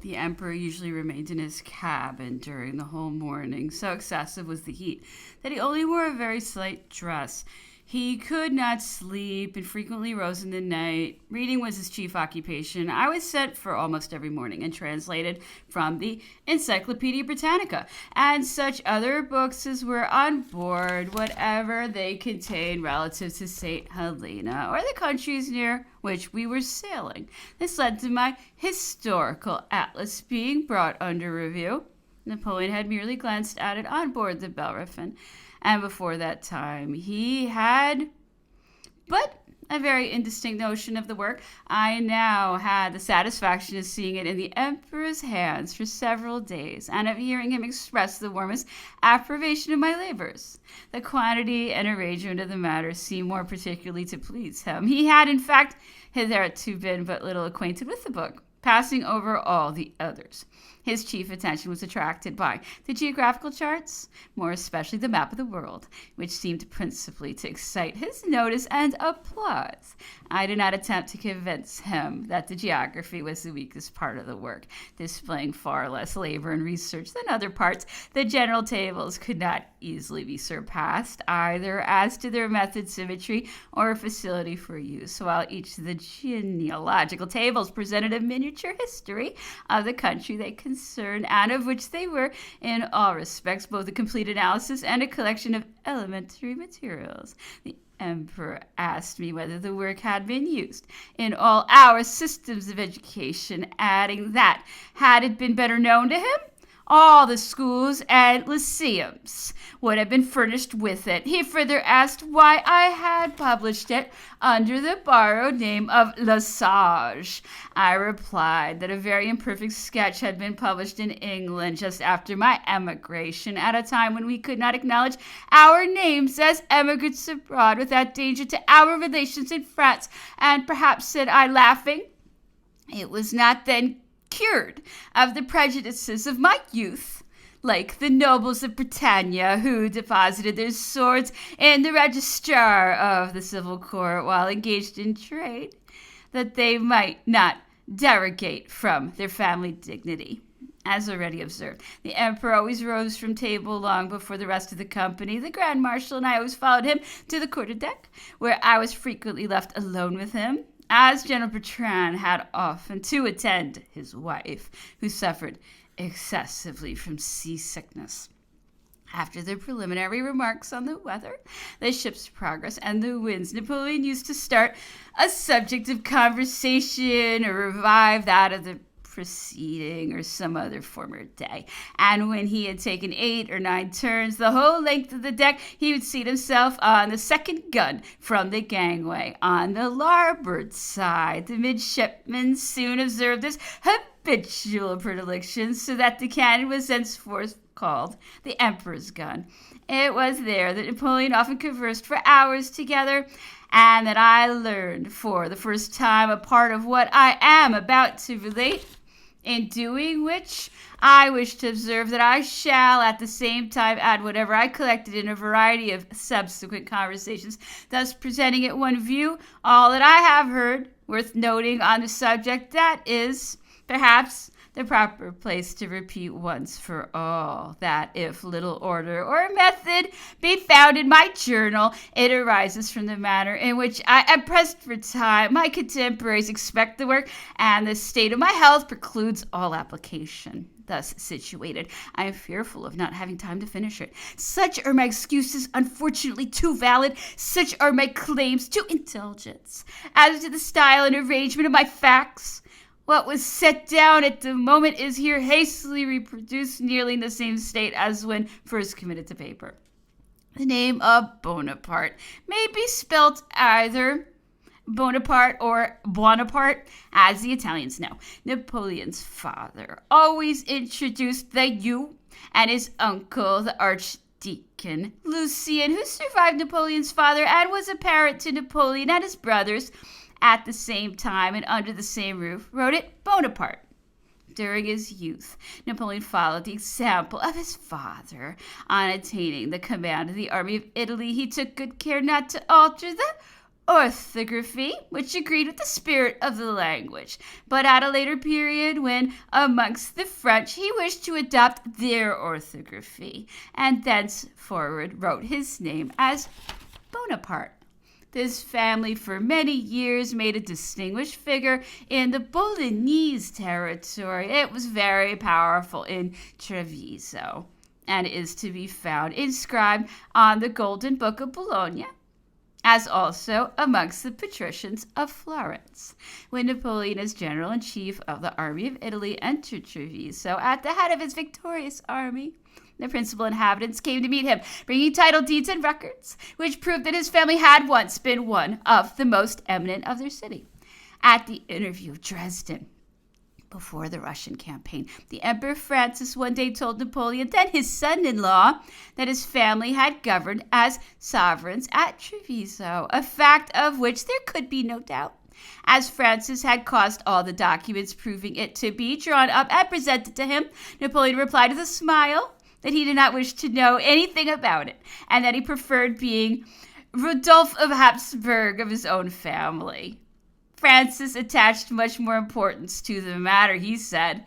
The emperor usually remained in his cabin during the whole morning. So excessive was the heat that he only wore a very slight dress. He could not sleep and frequently rose in the night. Reading was his chief occupation. I was sent for almost every morning and translated from the Encyclopedia Britannica and such other books as were on board, whatever they contained relative to St. Helena or the countries near which we were sailing. This led to my historical atlas being brought under review. Napoleon had merely glanced at it on board the Bellerophon, and before that time he had but a very indistinct notion of the work. I now had the satisfaction of seeing it in the emperor's hands for several days, and of hearing him express the warmest approbation of my labors. The quantity and arrangement of the matter seemed more particularly to please him. He had, in fact, hitherto been but little acquainted with the book, passing over all the others. His chief attention was attracted by the geographical charts, more especially the map of the world, which seemed principally to excite his notice and applause. I did not attempt to convince him that the geography was the weakest part of the work, displaying far less labor and research than other parts. The general tables could not easily be surpassed, either as to their method, symmetry, or facility for use, while each of the genealogical tables presented a miniature history of the country they concerned, and of which they were, in all respects, both a complete analysis and a collection of elementary materials. The emperor asked me whether the work had been used in all our systems of education, adding that, had it been better known to him, all the schools and lyceums would have been furnished with it. He further asked why I had published it under the borrowed name of Le Sage. I replied that a very imperfect sketch had been published in England just after my emigration, at a time when we could not acknowledge our names as emigrants abroad without danger to our relations in France. And perhaps, said I, laughing, it was not then cured of the prejudices of my youth, like the nobles of Britannia, who deposited their swords in the registrar of the civil court while engaged in trade, that they might not derogate from their family dignity. As already observed, the emperor always rose from table long before the rest of the company. The grand marshal and I always followed him to the quarter-deck, where I was frequently left alone with him, as General Bertrand had often to attend his wife, who suffered excessively from seasickness. After the preliminary remarks on the weather, the ship's progress, and the winds, Napoleon used to start a subject of conversation or revive that of the preceding or some other former day. And when he had taken 8 or 9 turns the whole length of the deck, he would seat himself on the second gun from the gangway on the larboard side. The midshipmen soon observed this habitual predilection, so that the cannon was thenceforth called the Emperor's gun. It was there that Napoleon often conversed for hours together, and that I learned for the first time a part of what I am about to relate, in doing which I wish to observe that I shall at the same time add whatever I collected in a variety of subsequent conversations, thus presenting at one view all that I have heard worth noting on the subject. That is, perhaps, the proper place to repeat once for all that if little order or method be found in my journal, it arises from the manner in which I am pressed for time. My contemporaries expect the work, and the state of my health precludes all application. Thus situated, I am fearful of not having time to finish it. Such are my excuses, unfortunately too valid. Such are my claims to indulgence. As to the style and arrangement of my facts, what was set down at the moment is here hastily reproduced, nearly in the same state as when first committed to paper. The name of Bonaparte may be spelt either Bonaparte or Buonaparte, as the Italians know. Napoleon's father always introduced the you, and his uncle, the Archdeacon Lucien, who survived Napoleon's father and was a parent to Napoleon and his brothers, at the same time and under the same roof, wrote it Bonaparte. During his youth, Napoleon followed the example of his father. On attaining the command of the army of Italy, he took good care not to alter the orthography, which agreed with the spirit of the language. But at a later period, when amongst the French he wished to adopt their orthography, and thenceforward wrote his name as Bonaparte. This family for many years made a distinguished figure in the Bolognese territory. It was very powerful in Treviso and is to be found inscribed on the Golden Book of Bologna, as also amongst the patricians of Florence. When Napoleon, as general-in-chief of the army of Italy, entered Treviso at the head of his victorious army, the principal inhabitants came to meet him, bringing title deeds and records, which proved that his family had once been one of the most eminent of their city. At the interview of Dresden, before the Russian campaign, the Emperor Francis one day told Napoleon, then his son-in-law, that his family had governed as sovereigns at Treviso, a fact of which there could be no doubt, as Francis had caused all the documents proving it to be drawn up and presented to him. Napoleon replied with a smile that he did not wish to know anything about it, and that he preferred being Rodolphe of Habsburg of his own family. Francis attached much more importance to the matter. He said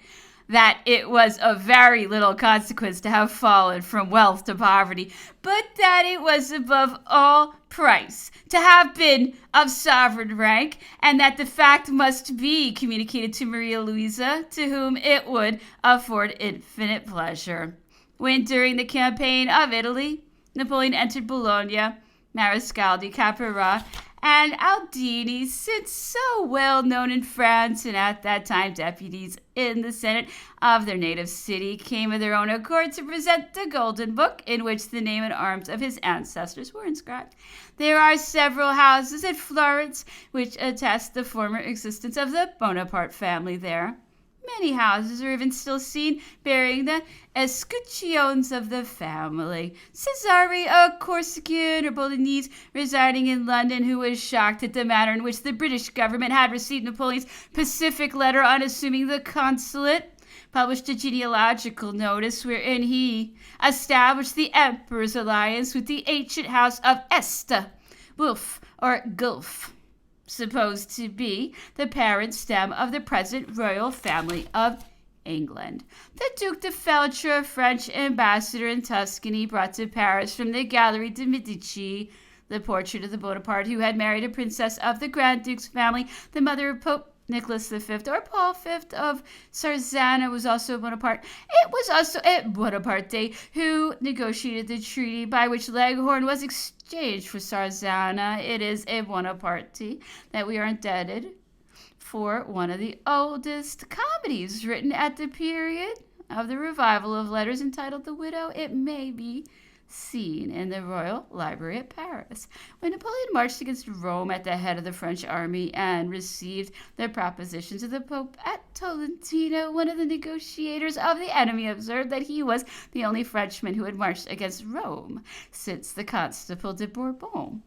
that it was of very little consequence to have fallen from wealth to poverty, but that it was above all price to have been of sovereign rank, and that the fact must be communicated to Maria Louisa, to whom it would afford infinite pleasure. When during the campaign of Italy, Napoleon entered Bologna, Marescaldi, Caprara, and Aldini, since so well known in France and at that time deputies in the Senate of their native city, came of their own accord to present the Golden Book, in which the name and arms of his ancestors were inscribed. There are several houses at Florence which attest the former existence of the Bonaparte family there. Many houses are even still seen bearing the escutcheons of the family. Cesare, a Corsican or Bolognese residing in London, who was shocked at the manner in which the British government had received Napoleon's pacific letter on assuming the consulate, published a genealogical notice wherein he established the emperor's alliance with the ancient house of Este, Wolf, or Gulf, supposed to be the parent stem of the present royal family of England. The Duc de Feltre, French ambassador in Tuscany, brought to Paris from the Gallery de Medici the portrait of the Bonaparte who had married a princess of the Grand Duke's family, the mother of Pope Nicholas V, or Paul V of Sarzana, was also a Bonaparte. It was also a Bonaparte who negotiated the treaty by which Leghorn was exchanged for Sarzana. It is a Bonaparte that we are indebted for one of the oldest comedies written at the period of the revival of letters, entitled The Widow. It may be seen in the Royal Library at Paris. When Napoleon marched against Rome at the head of the French army and received the propositions of the Pope at Tolentino, one of the negotiators of the enemy observed that he was the only Frenchman who had marched against Rome since the Constable de Bourbon.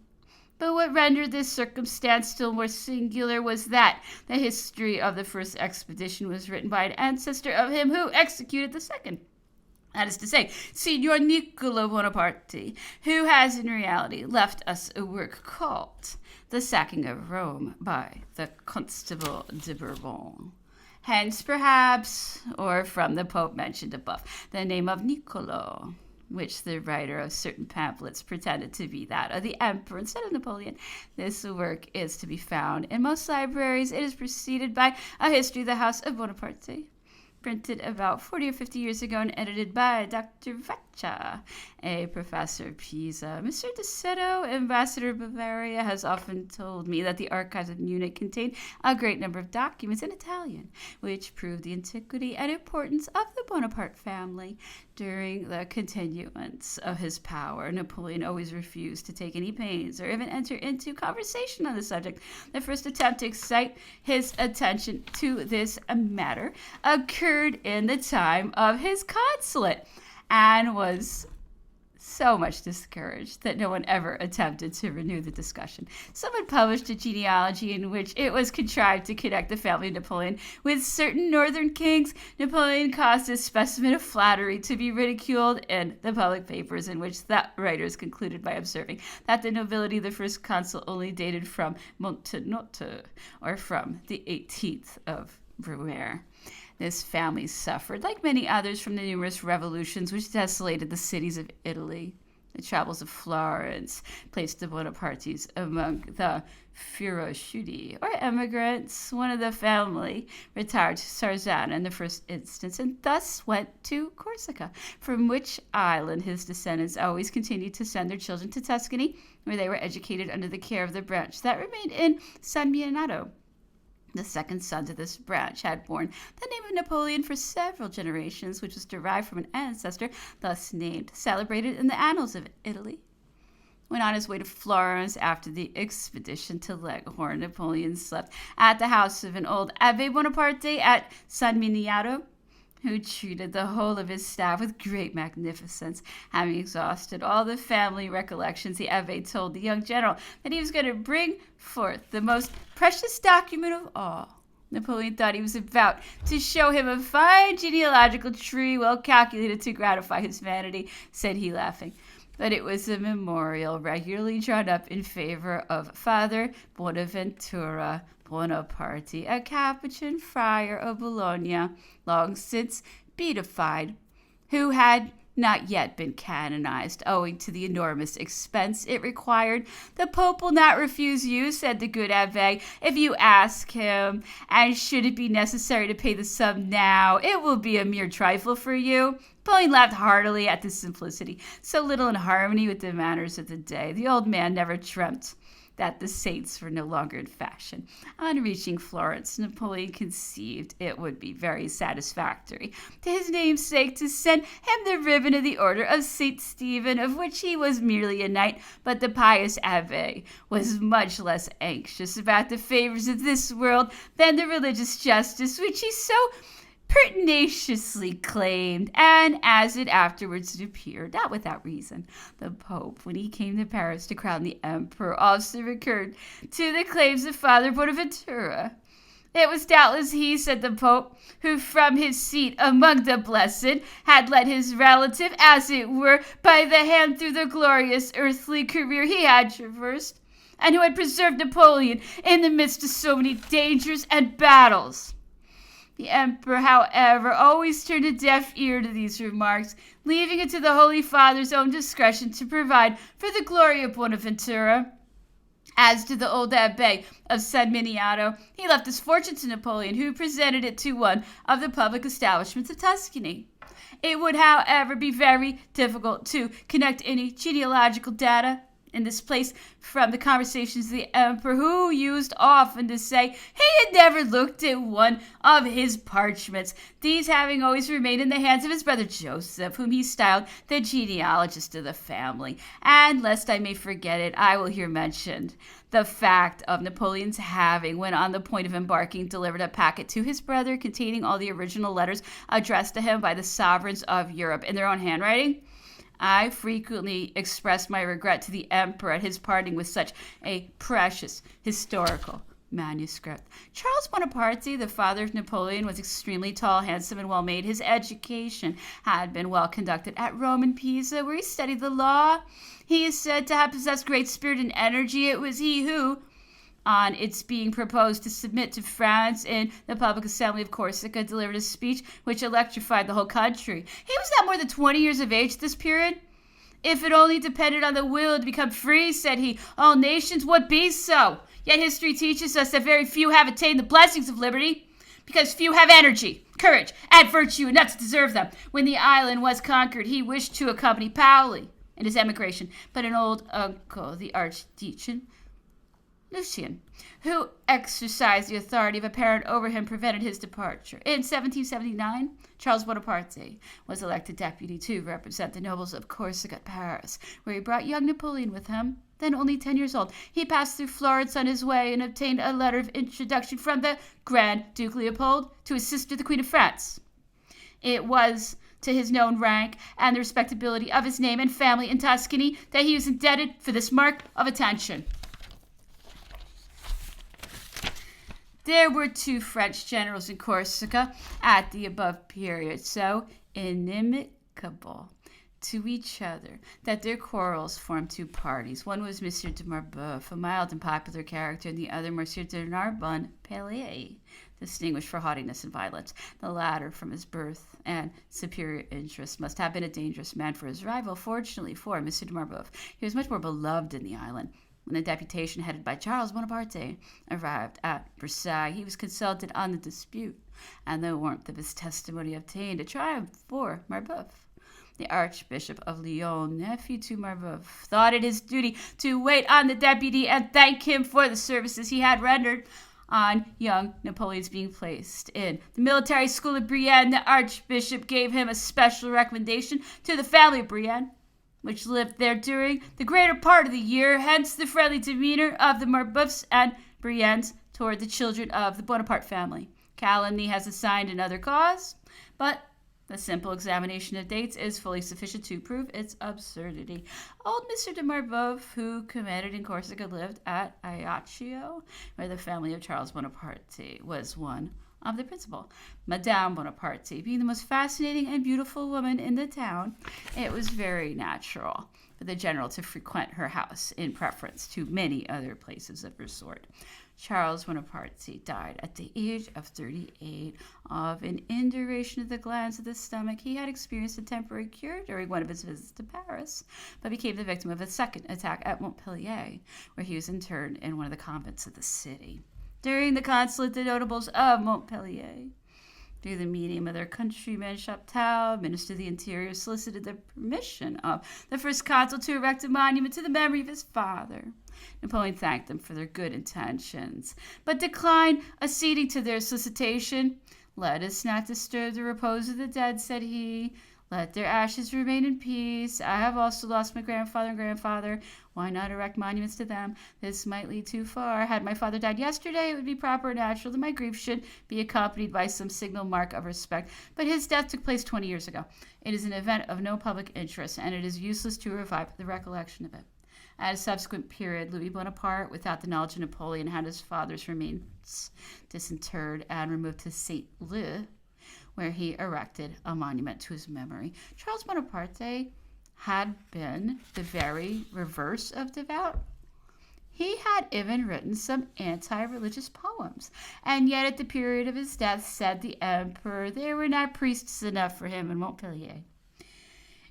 But what rendered this circumstance still more singular was that the history of the first expedition was written by an ancestor of him who executed the second. That is to say, Signor Niccolo Bonaparte, who has in reality left us a work called The Sacking of Rome by the Constable de Bourbon. Hence, perhaps, or from the Pope mentioned above, the name of Niccolo, which the writer of certain pamphlets pretended to be that of the Emperor instead of Napoleon. This work is to be found in most libraries. It is preceded by a history of the House of Bonaparte, printed about 40 or 50 years ago and edited by Dr. Vacca, a professor of Pisa. Mr. De Seto, ambassador of Bavaria, has often told me that the archives of Munich contain a great number of documents in Italian, which prove the antiquity and importance of the Bonaparte family. During the continuance of his power, Napoleon always refused to take any pains or even enter into conversation on the subject. The first attempt to excite his attention to this matter occurred in the time of his consulate, and was so much discouraged that no one ever attempted to renew the discussion. Someone published a genealogy in which it was contrived to connect the family of Napoleon with certain northern kings. Napoleon caused this specimen of flattery to be ridiculed in the public papers, in which the writers concluded by observing that the nobility of the first consul only dated from Montenotte, or from the 18th of Brumaire. This family suffered, like many others, from the numerous revolutions which desolated the cities of Italy. The troubles of Florence placed the Bonapartes among the fuoriusciti, or emigrants. One of the family retired to Sarzana in the first instance, and thus went to Corsica, from which island his descendants always continued to send their children to Tuscany, where they were educated under the care of the branch that remained in San Miniato. The second son to this branch had borne the name of Napoleon for several generations, which was derived from an ancestor thus named, celebrated in the annals of Italy. When on his way to Florence after the expedition to Leghorn, Napoleon slept at the house of an old Abbé Bonaparte at San Miniato, who treated the whole of his staff with great magnificence. Having exhausted all the family recollections, the Abbé told the young general that he was going to bring forth the most precious document of all. Napoleon thought he was about to show him a fine genealogical tree well calculated to gratify his vanity, said he, laughing. But it was a memorial regularly drawn up in favor of Father Bonaventura Bonaparte, a Capuchin friar of Bologna, long since beatified, who had not yet been canonized, owing to the enormous expense it required. The Pope will not refuse you, said the good Abbé, if you ask him, and should it be necessary to pay the sum now, it will be a mere trifle for you. Napoleon laughed heartily at this simplicity, so little in harmony with the manners of the day. The old man never dreamt that the saints were no longer in fashion. On reaching Florence, Napoleon conceived it would be very satisfactory to his namesake to send him the ribbon of the Order of St. Stephen, of which he was merely a knight, but the pious Abbé was much less anxious about the favors of this world than the religious justice which he so pertinaciously claimed, and as it afterwards appeared, not without reason, the Pope, when he came to Paris to crown the Emperor, also recurred to the claims of Father Bonaventura. It was doubtless he, said the Pope, who from his seat among the blessed had led his relative, as it were, by the hand through the glorious earthly career he had traversed, and who had preserved Napoleon in the midst of so many dangers and battles. The Emperor, however, always turned a deaf ear to these remarks, leaving it to the Holy Father's own discretion to provide for the glory of Bonaventura. As to the old Abbé of San Miniato, he left his fortune to Napoleon, who presented it to one of the public establishments of Tuscany. It would, however, be very difficult to connect any genealogical data in this place from the conversations of the Emperor, who used often to say he had never looked at one of his parchments, these having always remained in the hands of his brother Joseph, whom he styled the genealogist of the family. And lest I may forget it, I will here mention the fact of Napoleon's having, when on the point of embarking, delivered a packet to his brother containing all the original letters addressed to him by the sovereigns of Europe in their own handwriting. I frequently expressed my regret to the Emperor at his parting with such a precious historical manuscript. Charles Bonaparte, the father of Napoleon, was extremely tall, handsome, and well-made. His education had been well conducted at Rome and Pisa, where he studied the law. He is said to have possessed great spirit and energy. It was he who, on its being proposed to submit to France in the public assembly of Corsica, delivered a speech which electrified the whole country. He was not more than 20 years of age at this period. If it only depended on the will to become free, said he, all nations would be so. Yet history teaches us that very few have attained the blessings of liberty, because few have energy, courage, and virtue enough to deserve them. When the island was conquered, he wished to accompany Paoli in his emigration, but an old uncle, the Archdeacon Lucien, who exercised the authority of a parent over him, prevented his departure. In 1779, Charles Bonaparte was elected deputy to represent the nobles of Corsica at Paris, where he brought young Napoleon with him. Then only 10 years old, he passed through Florence on his way and obtained a letter of introduction from the Grand Duke Leopold to his sister, the Queen of France. It was to his known rank and the respectability of his name and family in Tuscany that he was indebted for this mark of attention. There were 2 French generals in Corsica at the above period, so inimical to each other that their quarrels formed 2 parties. One was Monsieur de Marbeuf, a mild and popular character, and the other Monsieur de Narbonne-Pellier, distinguished for haughtiness and violence. The latter, from his birth and superior interest, must have been a dangerous man for his rival. Fortunately for Monsieur de Marbeuf, he was much more beloved in the island. When a deputation headed by Charles Bonaparte arrived at Versailles, he was consulted on the dispute, and the warmth of his testimony obtained a triumph for Marbeuf. The Archbishop of Lyon, nephew to Marbeuf, thought it his duty to wait on the deputy and thank him for the services he had rendered. On young Napoleon's being placed in the military school of Brienne, the Archbishop gave him a special recommendation to the family of Brienne, which lived there during the greater part of the year, hence the friendly demeanor of the Marbeufs and Briennes toward the children of the Bonaparte family. Calumny has assigned another cause, but the simple examination of dates is fully sufficient to prove its absurdity. Old Mr. de Marbeuf, who commanded in Corsica, lived at Ajaccio, where the family of Charles Bonaparte was one of the principal. Madame Bonaparte, being the most fascinating and beautiful woman in the town, it was very natural for the general to frequent her house in preference to many other places of resort. Charles Bonaparte died at the age of 38 of an induration of the glands of the stomach. He had experienced a temporary cure during one of his visits to Paris, but became the victim of a second attack at Montpellier, where he was interned in one of the convents of the city. During the consulate, the notables of Montpellier, through the medium of their countryman Chaptal, Minister of the Interior, solicited the permission of the first consul to erect a monument to the memory of his father. Napoleon thanked them for their good intentions, but declined acceding to their solicitation. "Let us not disturb the repose of the dead," said he. "Let their ashes remain in peace. I have also lost my grandfather and grandfather. Why not erect monuments to them? This might lead too far. Had my father died yesterday, it would be proper and natural that my grief should be accompanied by some signal mark of respect. But his death took place 20 years ago. It is an event of no public interest, and it is useless to revive the recollection of it." At a subsequent period, Louis Bonaparte, without the knowledge of Napoleon, had his father's remains disinterred and removed to Saint-Leu, where he erected a monument to his memory. Charles Bonaparte had been the very reverse of devout. He had even written some anti-religious poems, and yet at the period of his death, said the emperor, there were not priests enough for him in Montpellier.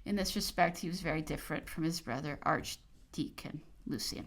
In this respect, he was very different from his brother Archdeacon Lucien,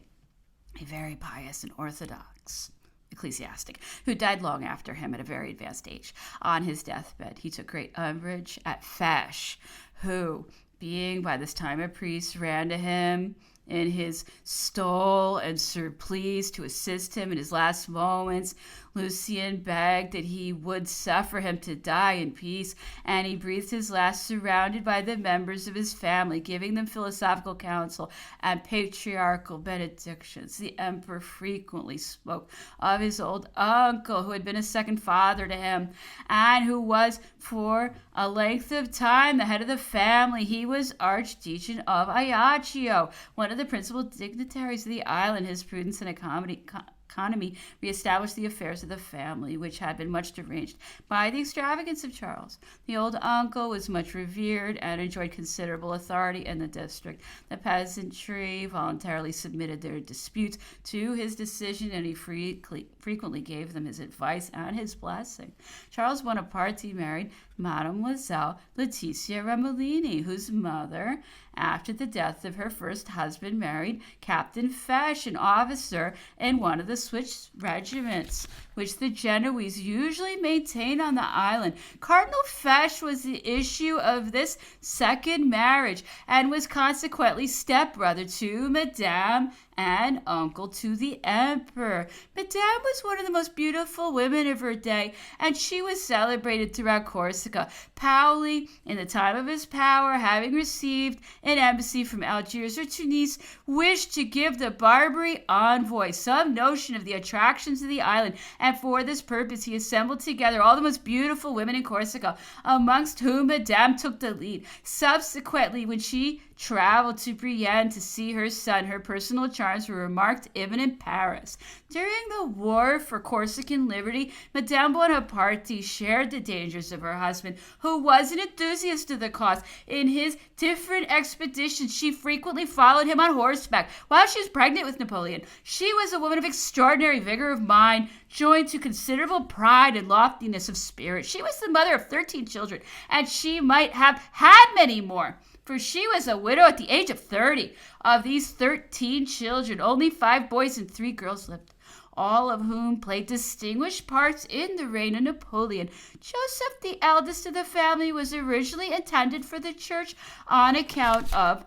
a very pious and orthodox ecclesiastic who died long after him at a very advanced age. On his deathbed, he took great umbrage at Fesch, who, being by this time a priest, ran to him in his stole and surplice to assist him in his last moments. Lucien begged that he would suffer him to die in peace, and he breathed his last surrounded by the members of his family, giving them philosophical counsel and patriarchal benedictions. The emperor frequently spoke of his old uncle, who had been a second father to him, and who was for a length of time the head of the family. He was Archdeacon of Ajaccio, one of the principal dignitaries of the island. His prudence and economy reestablished the affairs of the family, which had been much deranged by the extravagance of Charles. The old uncle was much revered and enjoyed considerable authority in the district. The peasantry voluntarily submitted their disputes to his decision, and he frequently gave them his advice and his blessing. Charles Bonaparte married Mademoiselle Laetitia Ramolini, whose mother, after the death of her first husband, married Captain Fesch, an officer in one of the Swiss regiments, which the Genoese usually maintained on the island. Cardinal Fesch was the issue of this second marriage, and was consequently stepbrother to Madame and uncle to the emperor. Madame was one of the most beautiful women of her day, and she was celebrated throughout Corsica. Paoli, in the time of his power, having received an embassy from Algiers or Tunis, wished to give the Barbary envoy some notion of the attractions of the island, and for this purpose he assembled together all the most beautiful women in Corsica, amongst whom Madame took the lead. Subsequently, when she traveled to Brienne to see her son, her personal charms were remarked even in Paris. During the war for Corsican liberty, Madame Bonaparte shared the dangers of her husband, who was an enthusiast of the cause. In his different expeditions, she frequently followed him on horseback while she was pregnant with Napoleon. She was a woman of extraordinary vigor of mind, joined to considerable pride and loftiness of spirit. She was the mother of 13 children, and she might have had many more, for she was a widow at the age of 30. Of these 13 children, only 5 boys and 3 girls lived, all of whom played distinguished parts in the reign of Napoleon. Joseph, the eldest of the family, was originally intended for the church on account of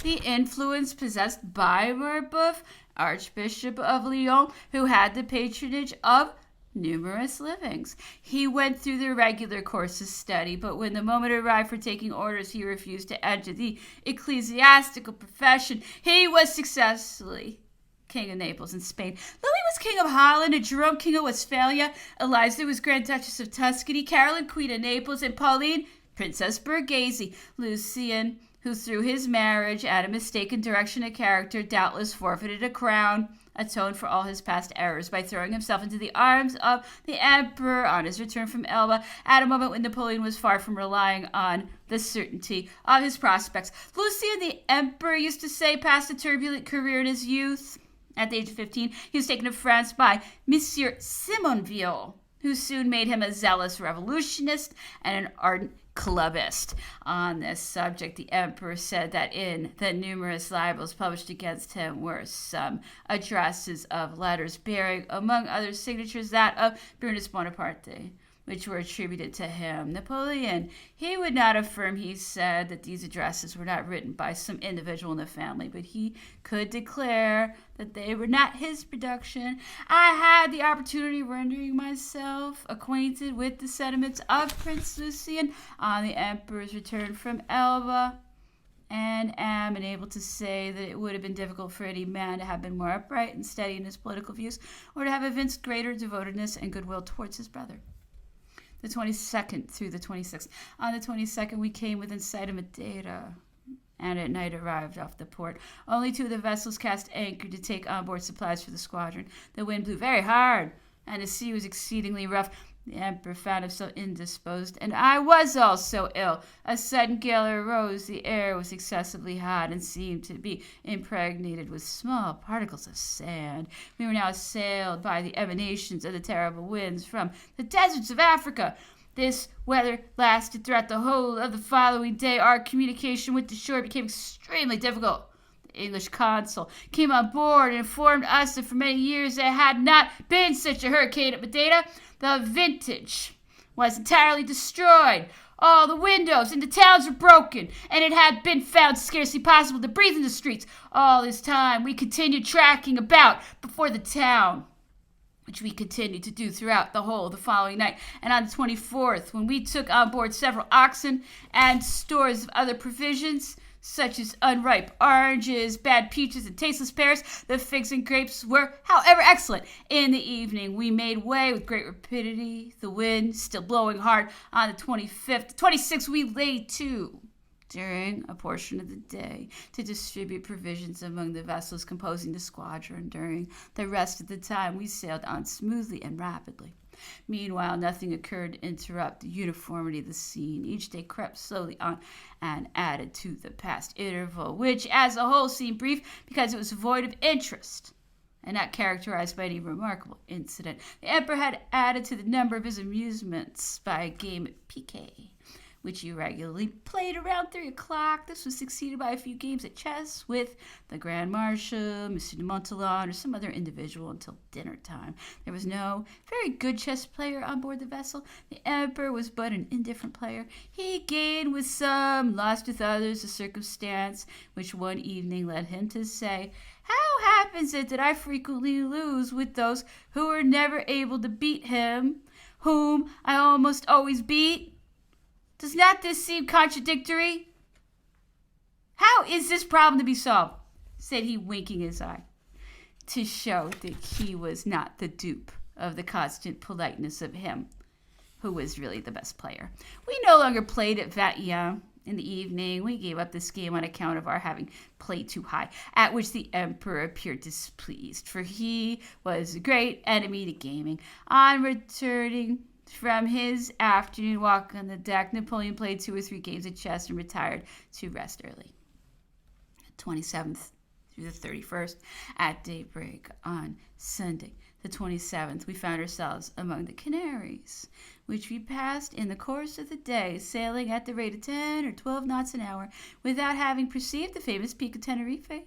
the influence possessed by Marbeuf, Archbishop of Lyon, who had the patronage of numerous livings. He went through the regular course of study, but when the moment arrived for taking orders, he refused to enter the ecclesiastical profession. He was successfully King of Naples and Spain. Louis was King of Holland, and Jerome King of Westphalia. Eliza was Grand Duchess of Tuscany, Caroline Queen of Naples, and Pauline Princess Borghese. Lucien, who through his marriage and a mistaken direction of character doubtless forfeited a crown, atoned for all his past errors by throwing himself into the arms of the emperor on his return from Elba at a moment when Napoleon was far from relying on the certainty of his prospects. Lucien, the emperor, used to say, passed a turbulent career in his youth. At the age of 15, he was taken to France by Monsieur Simonville, who soon made him a zealous revolutionist and an ardent clubbist. On this subject, the emperor said that in the numerous libels published against him were some addresses of letters bearing, among other signatures, that of Brunus Bonaparte, which were attributed to him. Napoleon, he would not affirm, he said, that these addresses were not written by some individual in the family, but he could declare that they were not his production. I had the opportunity of rendering myself acquainted with the sentiments of Prince Lucien on the emperor's return from Elba, and am enabled to say that it would have been difficult for any man to have been more upright and steady in his political views, or to have evinced greater devotedness and goodwill towards his brother. The 22nd through the 26th. On the 22nd, we came within sight of Madeira, and at night arrived off the port. Only 2 of the vessels cast anchor to take on board supplies for the squadron. The wind blew very hard, and the sea was exceedingly rough. The emperor found himself indisposed, and I was also ill. A sudden gale arose. The air was excessively hot and seemed to be impregnated with small particles of sand. We were now assailed by the emanations of the terrible winds from the deserts of Africa. This weather lasted throughout the whole of the following day. Our communication with the shore became extremely difficult. The English consul came on board and informed us that for many years there had not been such a hurricane at Madeira. The vintage was entirely destroyed. All the windows in the towns were broken, and it had been found scarcely possible to breathe in the streets. All this time we continued tracking about before the town, which we continued to do throughout the whole of the following night. And on the 24th, when we took on board several oxen and stores of other provisions, such as unripe oranges, bad peaches, and tasteless pears, the figs and grapes were, however, excellent. In the evening, we made way with great rapidity, the wind still blowing hard. On the 25th, 26th, we lay to during a portion of the day to distribute provisions among the vessels composing the squadron. During the rest of the time, we sailed on smoothly and rapidly. Meanwhile, nothing occurred to interrupt the uniformity of the scene. Each day crept slowly on and added to the past interval, which as a whole seemed brief because it was void of interest and not characterized by any remarkable incident. The emperor had added to the number of his amusements by a game at piquet, which he regularly played around 3 o'clock. This was succeeded by a few games at chess with the Grand Marshal, Monsieur de Montallon, or some other individual until dinner time. There was no very good chess player on board the vessel. The emperor was but an indifferent player. He gained with some, lost with others, a circumstance which one evening led him to say, "How happens it that I frequently lose with those who are never able to beat him, whom I almost always beat? Does not this seem contradictory? How is this problem to be solved?" said he, winking his eye. to show that he was not the dupe of the constant politeness of him who was really the best player. We no longer played at Vatien in the evening. We gave up this game on account of our having played too high, at which the emperor appeared displeased, for he was a great enemy to gaming. On returning from his afternoon walk on the deck, Napoleon played 2 or 3 games of chess and retired to rest early. 27th through the 31st, at daybreak on Sunday, the 27th, we found ourselves among the Canaries, which we passed in the course of the day, sailing at the rate of 10 or 12 knots an hour, without having perceived the famous peak of Tenerife,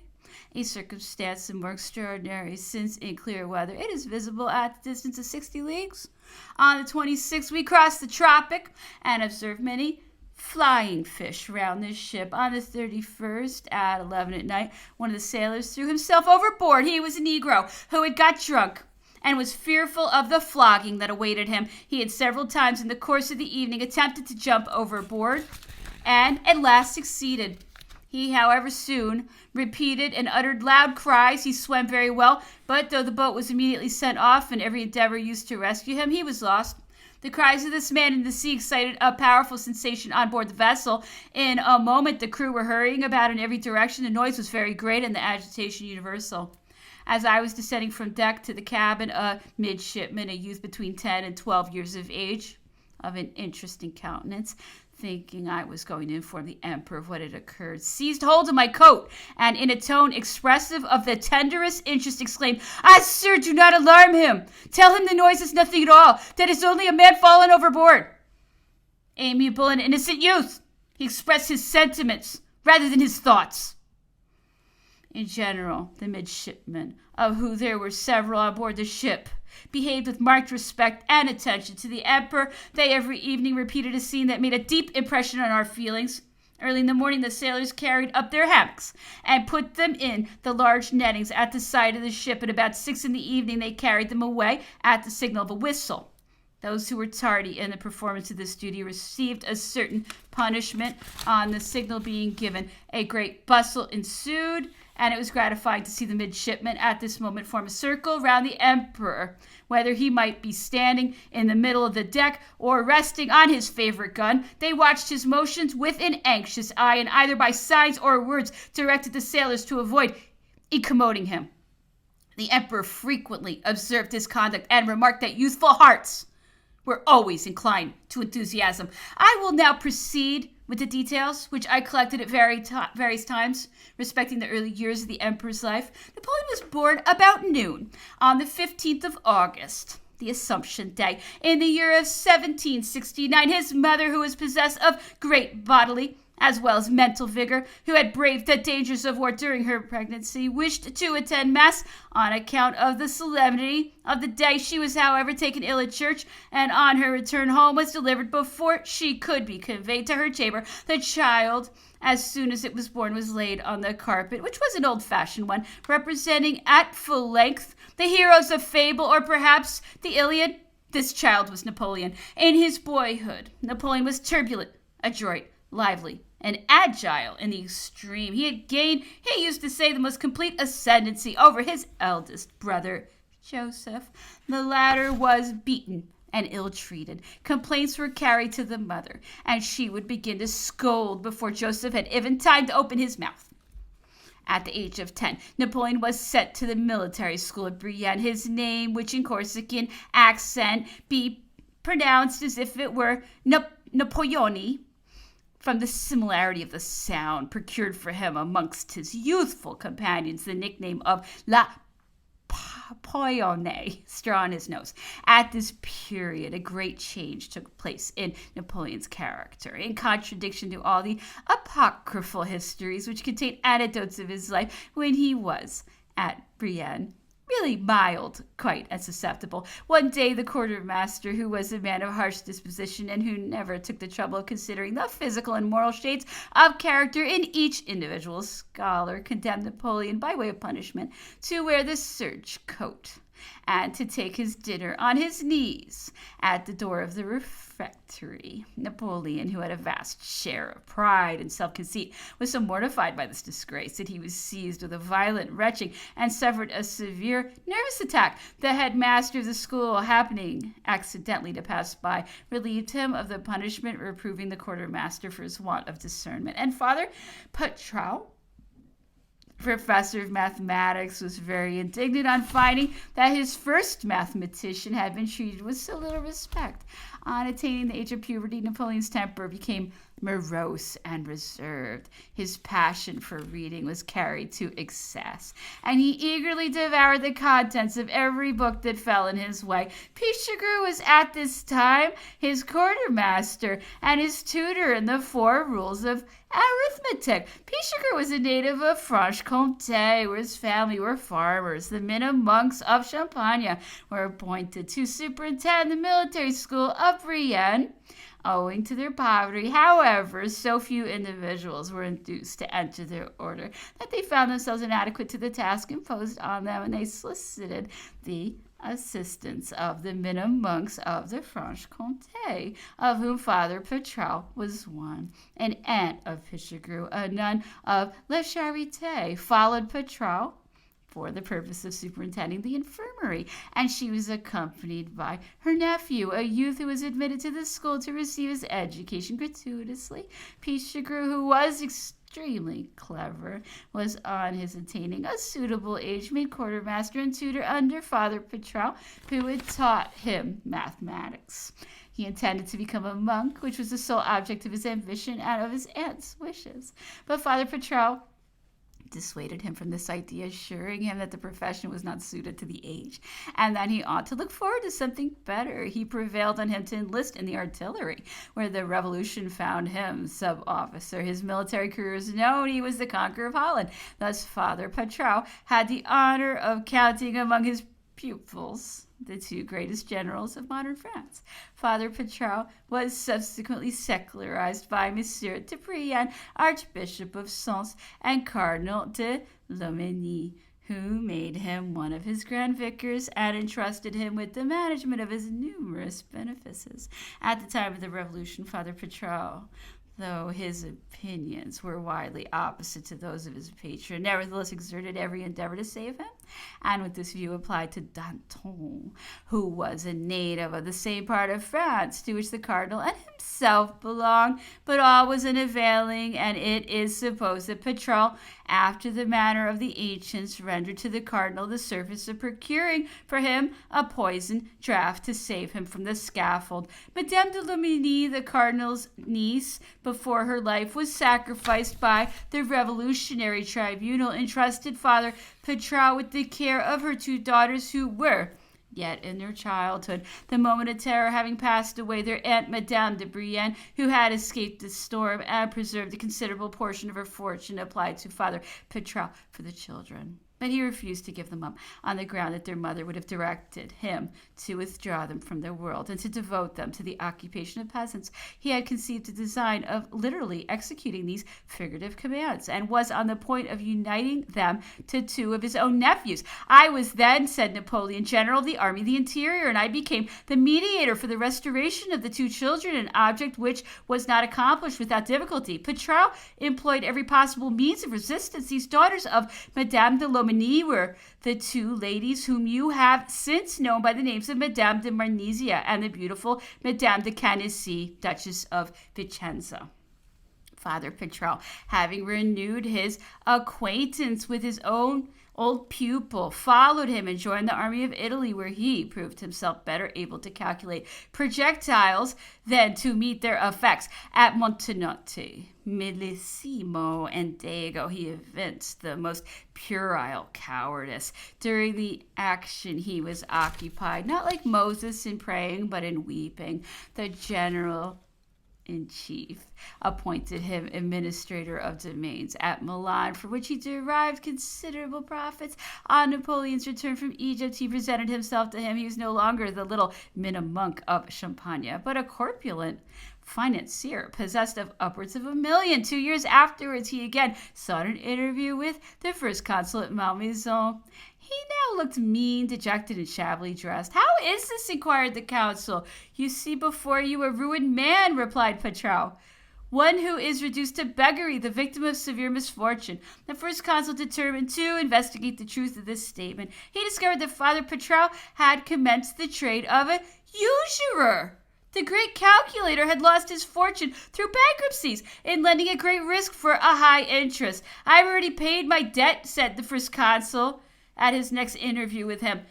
a circumstance the more extraordinary, since in clear weather it is visible at the distance of 60 leagues. On the 26th, we crossed the tropic and observed many flying fish round the ship. On the 31st, at 11 at night, one of the sailors threw himself overboard. He was a Negro who had got drunk and was fearful of the flogging that awaited him. He had several times in the course of the evening attempted to jump overboard and at last succeeded. He, however, soon repeated and uttered loud cries. He swam very well, but though the boat was immediately sent off and every endeavor used to rescue him, he was lost. The cries of this man in the sea excited a powerful sensation on board the vessel. In a moment, the crew were hurrying about in every direction. The noise was very great and the agitation universal. As I was descending from deck to the cabin, a midshipman, a youth between 10 and 12 years of age, of an interesting countenance, thinking I was going to inform the emperor of what had occurred, seized hold of my coat, and in a tone expressive of the tenderest interest exclaimed, "Ah, sir, do not alarm him. Tell him the noise is nothing at all, that it's only a man fallen overboard." Amiable and innocent youth! He expressed his sentiments rather than his thoughts. In general, the midshipmen, of whom there were several on board the ship, behaved with marked respect and attention to the emperor. They every evening repeated a scene that made a deep impression on our feelings. Early in the morning, the sailors carried up their hammocks and put them in the large nettings at the side of the ship. At about 6 in the evening, they carried them away at the signal of a whistle. Those who were tardy in the performance of this duty received a certain punishment. On the signal being given, a great bustle ensued, and it was gratifying to see the midshipmen at this moment form a circle round the emperor. Whether he might be standing in the middle of the deck or resting on his favorite gun, they watched his motions with an anxious eye, and either by signs or words directed the sailors to avoid incommoding him. The emperor frequently observed his conduct and remarked that youthful hearts were always inclined to enthusiasm. I will now proceed with the details, which I collected at various times respecting the early years of the emperor's life. Napoleon was born about noon on the 15th of August, the Assumption Day, in the year of 1769. His mother, who was possessed of great bodily as well as mental vigor, who had braved the dangers of war during her pregnancy, wished to attend Mass on account of the solemnity of the day. She was, however, taken ill at church, and on her return home was delivered before she could be conveyed to her chamber. The child, as soon as it was born, was laid on the carpet, which was an old-fashioned one, representing at full length the heroes of fable, or perhaps the Iliad. This child was Napoleon. In his boyhood, Napoleon was turbulent, adroit, lively, and agile in the extreme. He had gained, he used to say, the most complete ascendancy over his eldest brother, Joseph. The latter was beaten and ill-treated. Complaints were carried to the mother, and she would begin to scold before Joseph had even time to open his mouth. At the age of 10, Napoleon was sent to the military school at Brienne. His name, which in Corsican accent be pronounced as if it were Napoleoni, from the similarity of the sound, procured for him amongst his youthful companions the nickname of La Poyonne, straw on his nose. At this period, a great change took place in Napoleon's character. In contradiction to all the apocryphal histories which contain anecdotes of his life when he was at Brienne, really mild, quite and susceptible. One day, the quartermaster, who was a man of harsh disposition and who never took the trouble of considering the physical and moral shades of character in each individual scholar, condemned Napoleon, by way of punishment, to wear the serge coat and to take his dinner on his knees at the door of the refectory. Napoleon, who had a vast share of pride and self-conceit, was so mortified by this disgrace that he was seized with a violent retching and suffered a severe nervous attack. The headmaster of the school, happening accidentally to pass by, relieved him of the punishment, reproving the quartermaster for his want of discernment. And Father Patral, professor of mathematics, was very indignant on finding that his first mathematician had been treated with so little respect. On attaining the age of puberty, Napoleon's temper became morose and reserved. His passion for reading was carried to excess, and he eagerly devoured the contents of every book that fell in his way. Pichegru was at this time his quartermaster and his tutor in the 4 rules of arithmetic. Pichegru was a native of Franche-Comté, where his family were farmers. The minimum monks of Champagne were appointed to superintend the military school of Brienne. Owing to their poverty, however, so few individuals were induced to enter their order that they found themselves inadequate to the task imposed on them, and they solicited the assistance of the minimum monks of the Franche-Comté, of whom Father Patral was one. An aunt of Pichegru, a nun of La Charité, followed Patral for the purpose of superintending the infirmary, and she was accompanied by her nephew, a youth who was admitted to the school to receive his education gratuitously. Pichegru, who was extremely clever, was on his attaining a suitable age made quartermaster and tutor under Father Patral, who had taught him mathematics. He intended to become a monk, which was the sole object of his ambition and of his aunt's wishes. But Father Patral dissuaded him from this idea, assuring him that the profession was not suited to the age and that he ought to look forward to something better. He prevailed on him to enlist in the artillery, where the revolution found him sub-officer. His military career is known. He was the conqueror of Holland. Thus, Father Patral had the honor of counting among his pupils the 2 greatest generals of modern France. Father Patral was subsequently secularized by Monsieur de Brienne, Archbishop of Sens, and Cardinal de Lomenie, who made him one of his grand vicars and entrusted him with the management of his numerous benefices. At the time of the Revolution, Father Patral, though his opinions were widely opposite to those of his patron, nevertheless exerted every endeavor to save him, and with this view applied to Danton, who was a native of the same part of France to which the cardinal and himself belonged, but all was unavailing, and it is supposed that Patral, after the manner of the ancients, rendered to the cardinal the service of procuring for him a poisoned draught to save him from the scaffold. Madame de Lomenie, the cardinal's niece, before her life was sacrificed by the revolutionary tribunal, entrusted Father Patral with the care of her 2 daughters, who were yet in their childhood. The moment of terror having passed away, their aunt, Madame de Brienne, who had escaped the storm and preserved a considerable portion of her fortune, applied to Father Patral for the children. But he refused to give them up on the ground that their mother would have directed him to withdraw them from their world and to devote them to the occupation of peasants. He had conceived a design of literally executing these figurative commands and was on the point of uniting them to 2 of his own nephews. I was then, said Napoleon, General of the Army of the Interior, and I became the mediator for the restoration of the 2 children, an object which was not accomplished without difficulty. Patral employed every possible means of resistance. These daughters of Madame de Lomenie were the 2 ladies whom you have since known by the names of Madame de Marnizia and the beautiful Madame de Canisy, Duchess of Vicenza. Father Patral, having renewed his acquaintance with his own old pupil, followed him and joined the army of Italy, where he proved himself better able to calculate projectiles than to meet their effects. At Montenotte, Millesimo, and Dago, he evinced the most puerile cowardice. During the action, he was occupied, not like Moses in praying, but in weeping. The general-in-chief appointed him administrator of domains at Milan, for which he derived considerable profits. On Napoleon's return from Egypt, he presented himself to him. He was no longer the little minimum monk of Champagne, but a corpulent financier possessed of upwards of 1 million. 2 years afterwards, he again sought an interview with the first consul at Malmaison. He now looked mean, dejected, and shabbily dressed. "How is this?" inquired the council. "You see before you a ruined man," replied Petrou. "One who is reduced to beggary, the victim of severe misfortune." The first consul determined to investigate the truth of this statement. He discovered that Father Petrou had commenced the trade of a usurer. The great calculator had lost his fortune through bankruptcies in lending at great risk for a high interest. "I have already paid my debt," said the first consul at his next interview with him.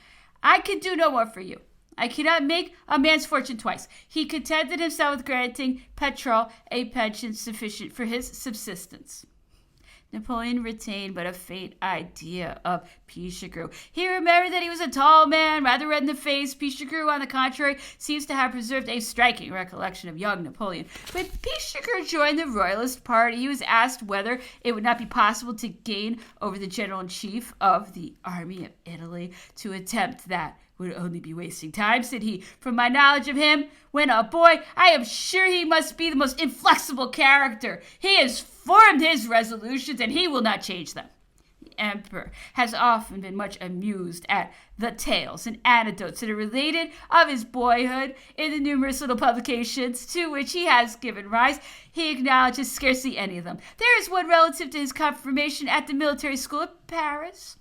"I can do no more for you. I cannot make a man's fortune twice." He contented himself with granting Petrou a pension sufficient for his subsistence. Napoleon retained but a faint idea of Pichegru. He remembered that he was a tall man, rather red in the face. Pichegru, on the contrary, seems to have preserved a striking recollection of young Napoleon. When Pichegru joined the Royalist party, he was asked whether it would not be possible to gain over the general-in-chief of the army of Italy. "To attempt that would only be wasting time," said he. "From my knowledge of him when a boy, I am sure he must be the most inflexible character. He has formed his resolutions, and he will not change them." The emperor has often been much amused at the tales and anecdotes that are related of his boyhood in the numerous little publications to which he has given rise. He acknowledges scarcely any of them. There is one relative to his confirmation at the military school at Paris,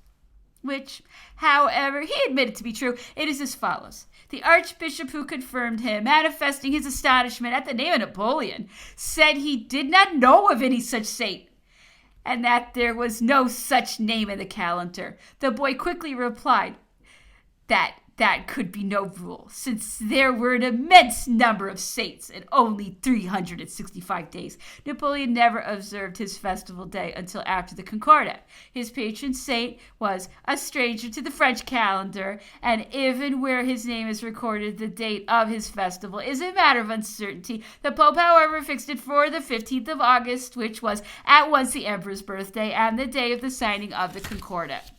which, however, he admitted to be true. It is as follows. The archbishop who confirmed him, manifesting his astonishment at the name of Napoleon, said he did not know of any such saint, and that there was no such name in the calendar. The boy quickly replied that could be no rule, since there were an immense number of saints and only 365 days. Napoleon never observed his festival day until after the Concordat. His patron saint was a stranger to the French calendar, and even where his name is recorded, the date of his festival is a matter of uncertainty. The Pope, however, fixed it for the 15th of August, which was at once the emperor's birthday and the day of the signing of the Concordat.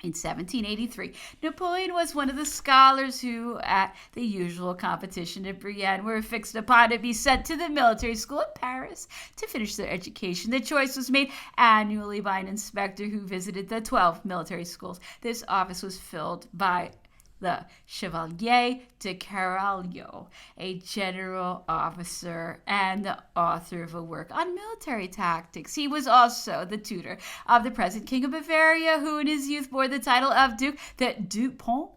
In 1783, Napoleon was one of the scholars who, at the usual competition at Brienne, were fixed upon to be sent to the military school at Paris to finish their education. The choice was made annually by an inspector who visited the 12 military schools. This office was filled by the Chevalier de Carvalho, a general officer and the author of a work on military tactics. He was also the tutor of the present King of Bavaria, who in his youth bore the title of Duke. The Dupont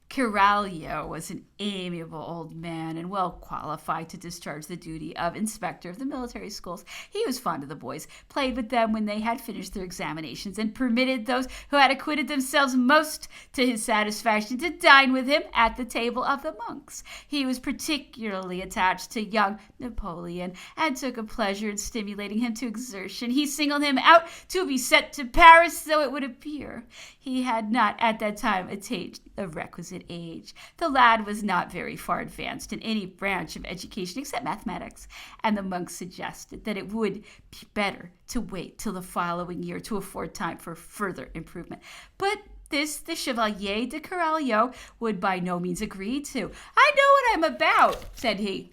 Carvalho was an amiable old man and well qualified to discharge the duty of inspector of the military schools. He was fond of the boys, played with them when they had finished their examinations, and permitted those who had acquitted themselves most to his satisfaction to dine with him at the table of the monks. He was particularly attached to young Napoleon and took a pleasure in stimulating him to exertion. He singled him out to be sent to Paris, though it would appear he had not at that time attained the requisite age. The lad was not very far advanced in any branch of education except mathematics, and the monks suggested that it would be better to wait till the following year to afford time for further improvement. But this the Chevalier de Carvalho would by no means agree to. "I know what I'm about," said he,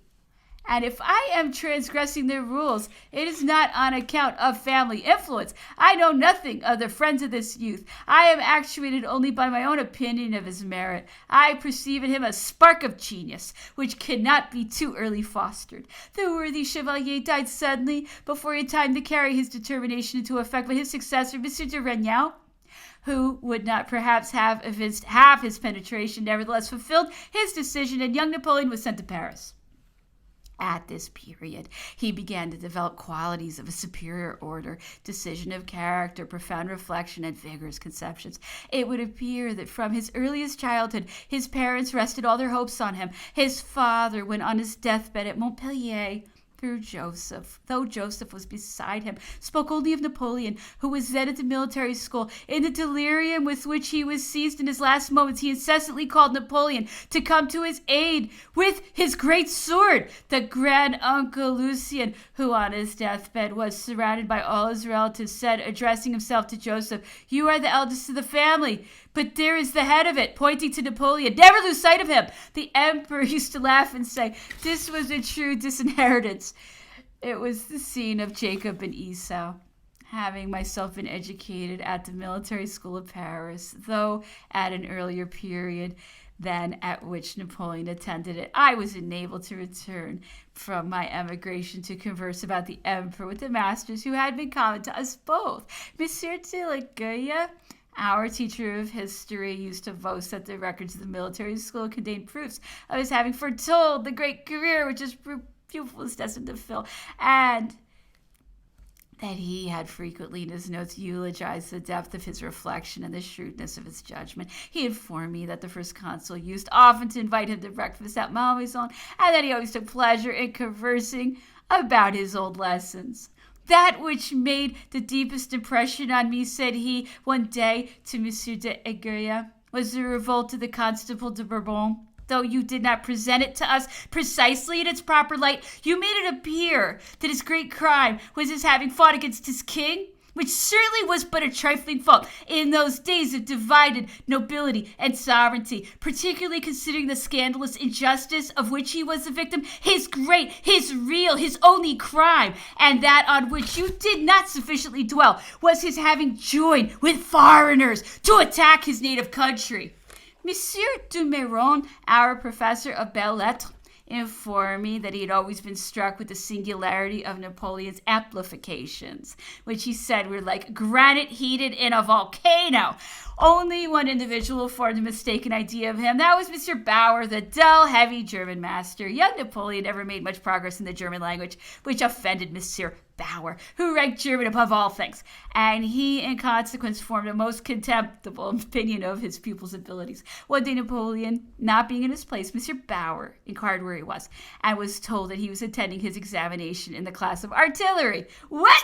"and if I am transgressing their rules, it is not on account of family influence. I know nothing of the friends of this youth. I am actuated only by my own opinion of his merit. I perceive in him a spark of genius, which cannot be too early fostered." The worthy Chevalier died suddenly before he had time to carry his determination into effect, but his successor, M. de Regnault, who would not perhaps have evinced half his penetration, nevertheless fulfilled his decision, and young Napoleon was sent to Paris. At this period, he began to develop qualities of a superior order, decision of character, profound reflection, and vigorous conceptions. It would appear that from his earliest childhood, his parents rested all their hopes on him. His father, when on his deathbed at Montpellier, though Joseph was beside him, spoke only of Napoleon, who was then at the military school. In the delirium with which he was seized in his last moments, he incessantly called Napoleon to come to his aid with his great sword. The grand-uncle Lucien, who on his deathbed was surrounded by all his relatives, said, addressing himself to Joseph, "You are the eldest of the family, but there is the head of it," pointing to Napoleon. "Never lose sight of him." The emperor used to laugh and say, this was a true disinheritance. It was the scene of Jacob and Esau. having myself been educated at the military school of Paris, though at an earlier period than at which Napoleon attended it, I was enabled to return from my emigration to converse about the emperor with the masters who had been common to us both. Monsieur de la Guerre, our teacher of history, used to boast that the records of the military school contained proofs of his having foretold the great career which his pupil was destined to fill, and that he had frequently in his notes eulogized the depth of his reflection and the shrewdness of his judgment. He informed me that the first consul used often to invite him to breakfast at Malmaison, and that he always took pleasure in conversing about his old lessons. That which made the deepest impression on me, said he one day to Monsieur de Aiguille, was the revolt of the Constable de Bourbon. Though you did not present it to us precisely in its proper light, you made it appear that his great crime was his having fought against his king, which certainly was but a trifling fault in those days of divided nobility and sovereignty, particularly considering the scandalous injustice of which he was the victim. His great, his real, his only crime, and that on which you did not sufficiently dwell, was his having joined with foreigners to attack his native country. Monsieur Duméron, our professor of belles-lettres, informed me that he had always been struck with the singularity of Napoleon's amplifications, which he said were like granite heated in a volcano. Only one individual formed a mistaken idea of him. That was Mr. Bauer, the dull, heavy German master. Young Napoleon never made much progress in the German language, which offended Monsieur Bauer, who ranked German above all things, and he, in consequence, formed a most contemptible opinion of his pupil's abilities. One day, Napoleon, not being in his place, Monsieur Bauer inquired where he was, and was told that he was attending his examination in the class of artillery. What?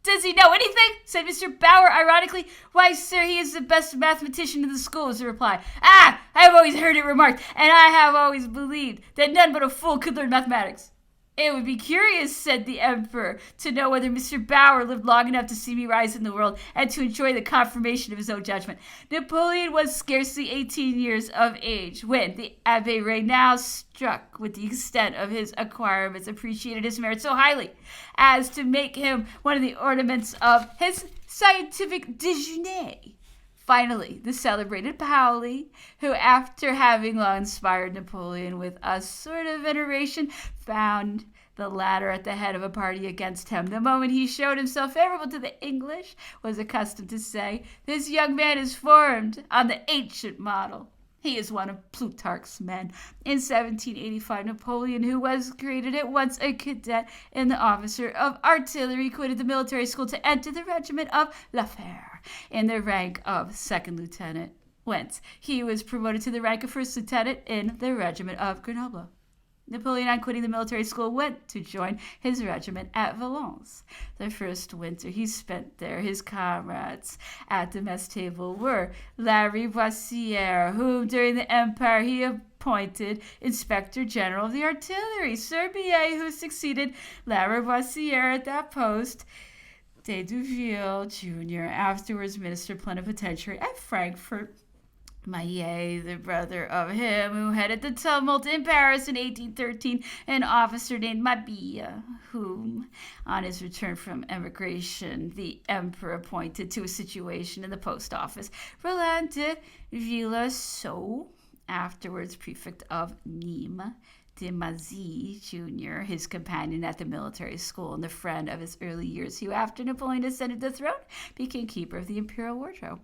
Does he know anything? Said Mr. Bauer, ironically. Why, sir, he is the best mathematician in the school, was the reply. I have always heard it remarked, and I have always believed that none but a fool could learn mathematics. It would be curious, said the emperor, to know whether Mr. Bauer lived long enough to see me rise in the world and to enjoy the confirmation of his own judgment. Napoleon was scarcely 18 years of age when the Abbé Raynal, struck with the extent of his acquirements, appreciated his merit so highly as to make him one of the ornaments of his scientific déjeuner. Finally, the celebrated Paoli, who, after having long inspired Napoleon with a sort of veneration, found the latter at the head of a party against him the moment he showed himself favorable to the English, was accustomed to say, "This young man is formed on the ancient model." He is one of Plutarch's men. In 1785, Napoleon, who was created at once a cadet and the officer of artillery, quitted the military school to enter the regiment of La Fère in the rank of second lieutenant, whence he was promoted to the rank of first lieutenant in the regiment of Grenoble. Napoleon, on quitting the military school, went to join his regiment at Valence. The first winter he spent there, his comrades at the mess table were Lariboisière, whom during the Empire he appointed Inspector General of the Artillery, Sorbier, who succeeded Lariboisière at that post, de Douville, Jr., afterwards Minister Plenipotentiary at Frankfurt, Maillet, the brother of him who headed the tumult in Paris in 1813, an officer named Mabille, whom, on his return from emigration, the emperor appointed to a situation in the post office. Roland de Villasceau, afterwards prefect of Nîmes, de Mazy, Jr., his companion at the military school and the friend of his early years, who, after Napoleon ascended the throne, became keeper of the imperial wardrobe.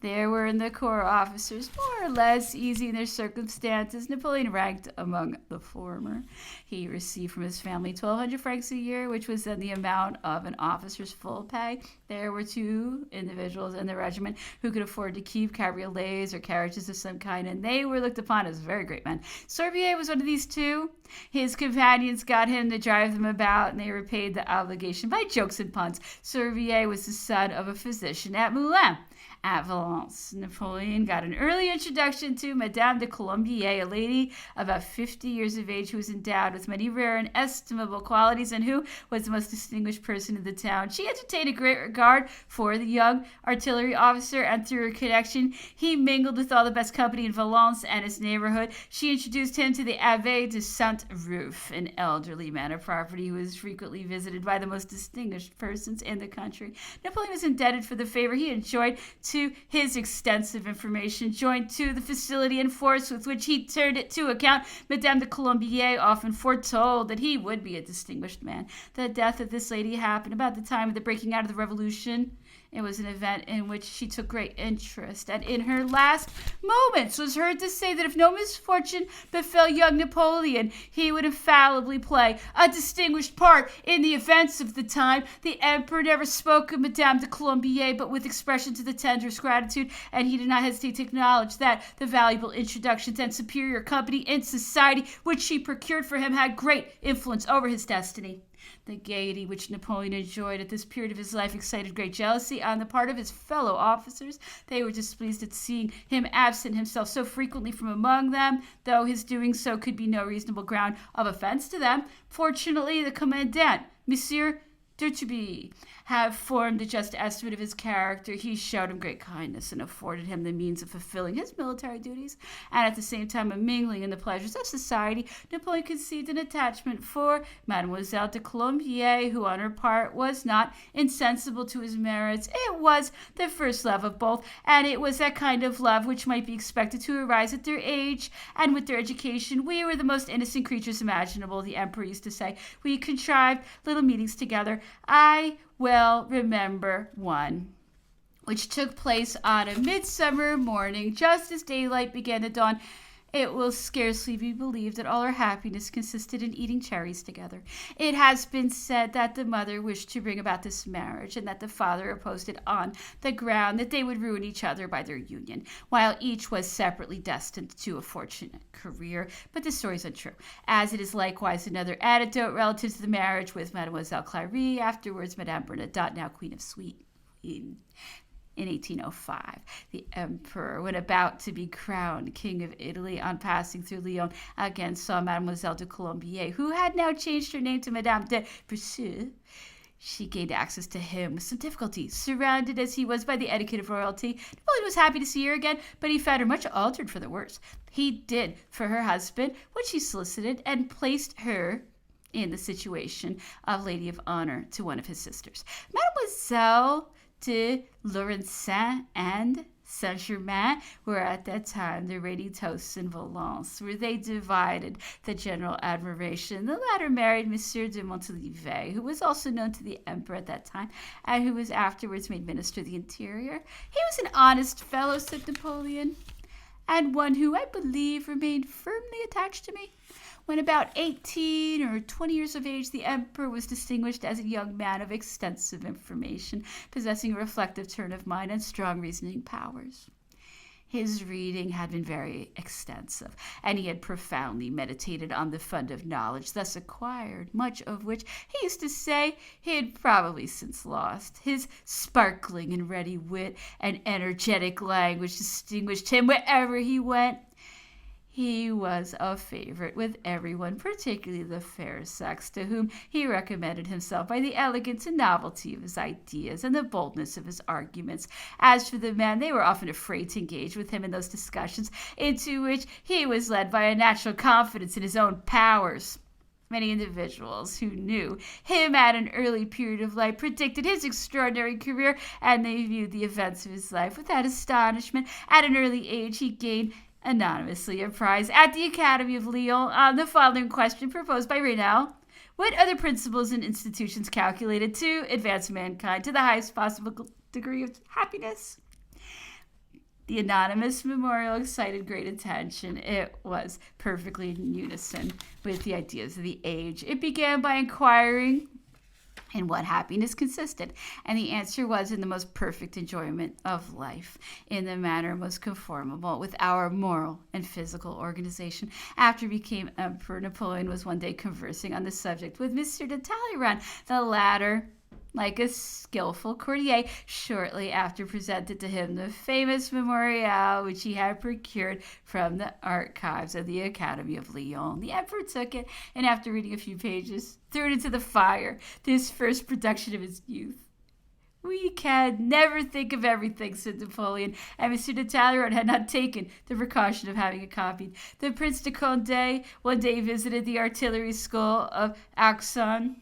There were in the corps officers more or less easy in their circumstances. Napoleon ranked among the former. He received from his family 1,200 francs a year, which was then the amount of an officer's full pay. There were two individuals in the regiment who could afford to keep cabriolets or carriages of some kind, and they were looked upon as very great men. Sorbier was one of these two. His companions got him to drive them about, and they repaid the obligation by jokes and puns. Sorbier was the son of a physician at Moulins. At at Valence. Napoleon got an early introduction to Madame de Colombier, a lady about 50 years of age who was endowed with many rare and estimable qualities and who was the most distinguished person in the town. She entertained a great regard for the young artillery officer, and through her connection, he mingled with all the best company in Valence and its neighborhood. She introduced him to the Abbé de Saint-Ruf, an elderly man of property who was frequently visited by the most distinguished persons in the country. Napoleon was indebted for the favor he enjoyed to his extensive information, joined to the facility and force with which he turned it to account. Madame de Colombier often foretold that he would be a distinguished man. The death of this lady happened about the time of the breaking out of the Revolution. It was an event in which she took great interest, and in her last moments was heard to say that if no misfortune befell young Napoleon, he would infallibly play a distinguished part in the events of the time. The emperor never spoke of Madame de Colombier, but with expressions of the tenderest gratitude, and he did not hesitate to acknowledge that the valuable introductions and superior company in society which she procured for him had great influence over his destiny. The gaiety which Napoleon enjoyed at this period of his life excited great jealousy on the part of his fellow officers. They were displeased at seeing him absent himself so frequently from among them, though his doing so could be no reasonable ground of offense to them. Fortunately, the commandant, Monsieur d'Urtubis, have formed a just estimate of his character. He showed him great kindness and afforded him the means of fulfilling his military duties, and at the same time of mingling in the pleasures of society. Napoleon conceived an attachment for Mademoiselle de Colombier, who on her part was not insensible to his merits. It was the first love of both, and it was that kind of love which might be expected to arise at their age and with their education. We were the most innocent creatures imaginable, the emperor used to say. We contrived little meetings together. I well remember one which took place on a midsummer morning, just as daylight began to dawn. It will scarcely be believed that all our happiness consisted in eating cherries together. It has been said that the mother wished to bring about this marriage, and that the father opposed it on the ground that they would ruin each other by their union, while each was separately destined to a fortunate career. But this story is untrue, as it is likewise another anecdote relative to the marriage with Mademoiselle Clary, afterwards Madame Bernadotte, now Queen of Sweden. In 1805, the emperor, when about to be crowned king of Italy, on passing through Lyon, again saw Mademoiselle de Colombier, who had now changed her name to Madame de Bracieux. She gained access to him with some difficulty. Surrounded as he was by the etiquette of royalty, Napoleon was happy to see her again, but he found her much altered for the worse. He did for her husband what she solicited, and placed her in the situation of lady of honor to one of his sisters. Mademoiselle de Laurencin and Saint-Germain were at that time the reigning toasts in Valence, where they divided the general admiration. The latter married Monsieur de Montalivet, who was also known to the emperor at that time, and who was afterwards made minister of the interior. He was an honest fellow, said Napoleon, and one who, I believe, remained firmly attached to me. When about 18 or 20 years of age, the emperor was distinguished as a young man of extensive information, possessing a reflective turn of mind and strong reasoning powers. His reading had been very extensive, and he had profoundly meditated on the fund of knowledge thus acquired, much of which, he used to say, he had probably since lost. His sparkling and ready wit and energetic language distinguished him wherever he went. He was a favorite with everyone, particularly the fair sex, to whom he recommended himself by the elegance and novelty of his ideas and the boldness of his arguments. As for the men, they were often afraid to engage with him in those discussions into which he was led by a natural confidence in his own powers. Many individuals who knew him at an early period of life predicted his extraordinary career, and they viewed the events of his life without astonishment. At an early age, he gained anonymously a prize at the Academy of Lyon on the following question proposed by Raynal: what other principles and institutions calculated to advance mankind to the highest possible degree of happiness? The anonymous memorial excited great attention. It was perfectly in unison with the ideas of the age. It began by inquiring in what happiness consisted, and the answer was in the most perfect enjoyment of life, in the manner most conformable with our moral and physical organization. After he became emperor, Napoleon was one day conversing on the subject with Monsieur de Talleyrand. The latter like a skillful courtier, shortly after presented to him the famous Memoirs, which he had procured from the archives of the Academy of Lyon. The emperor took it, and after reading a few pages, threw it into the fire, this first production of his youth. "We can never think of everything," said Napoleon, and M. de Talleyrand had not taken the precaution of having it copied. The Prince de Condé one day visited the artillery school of Auxonne,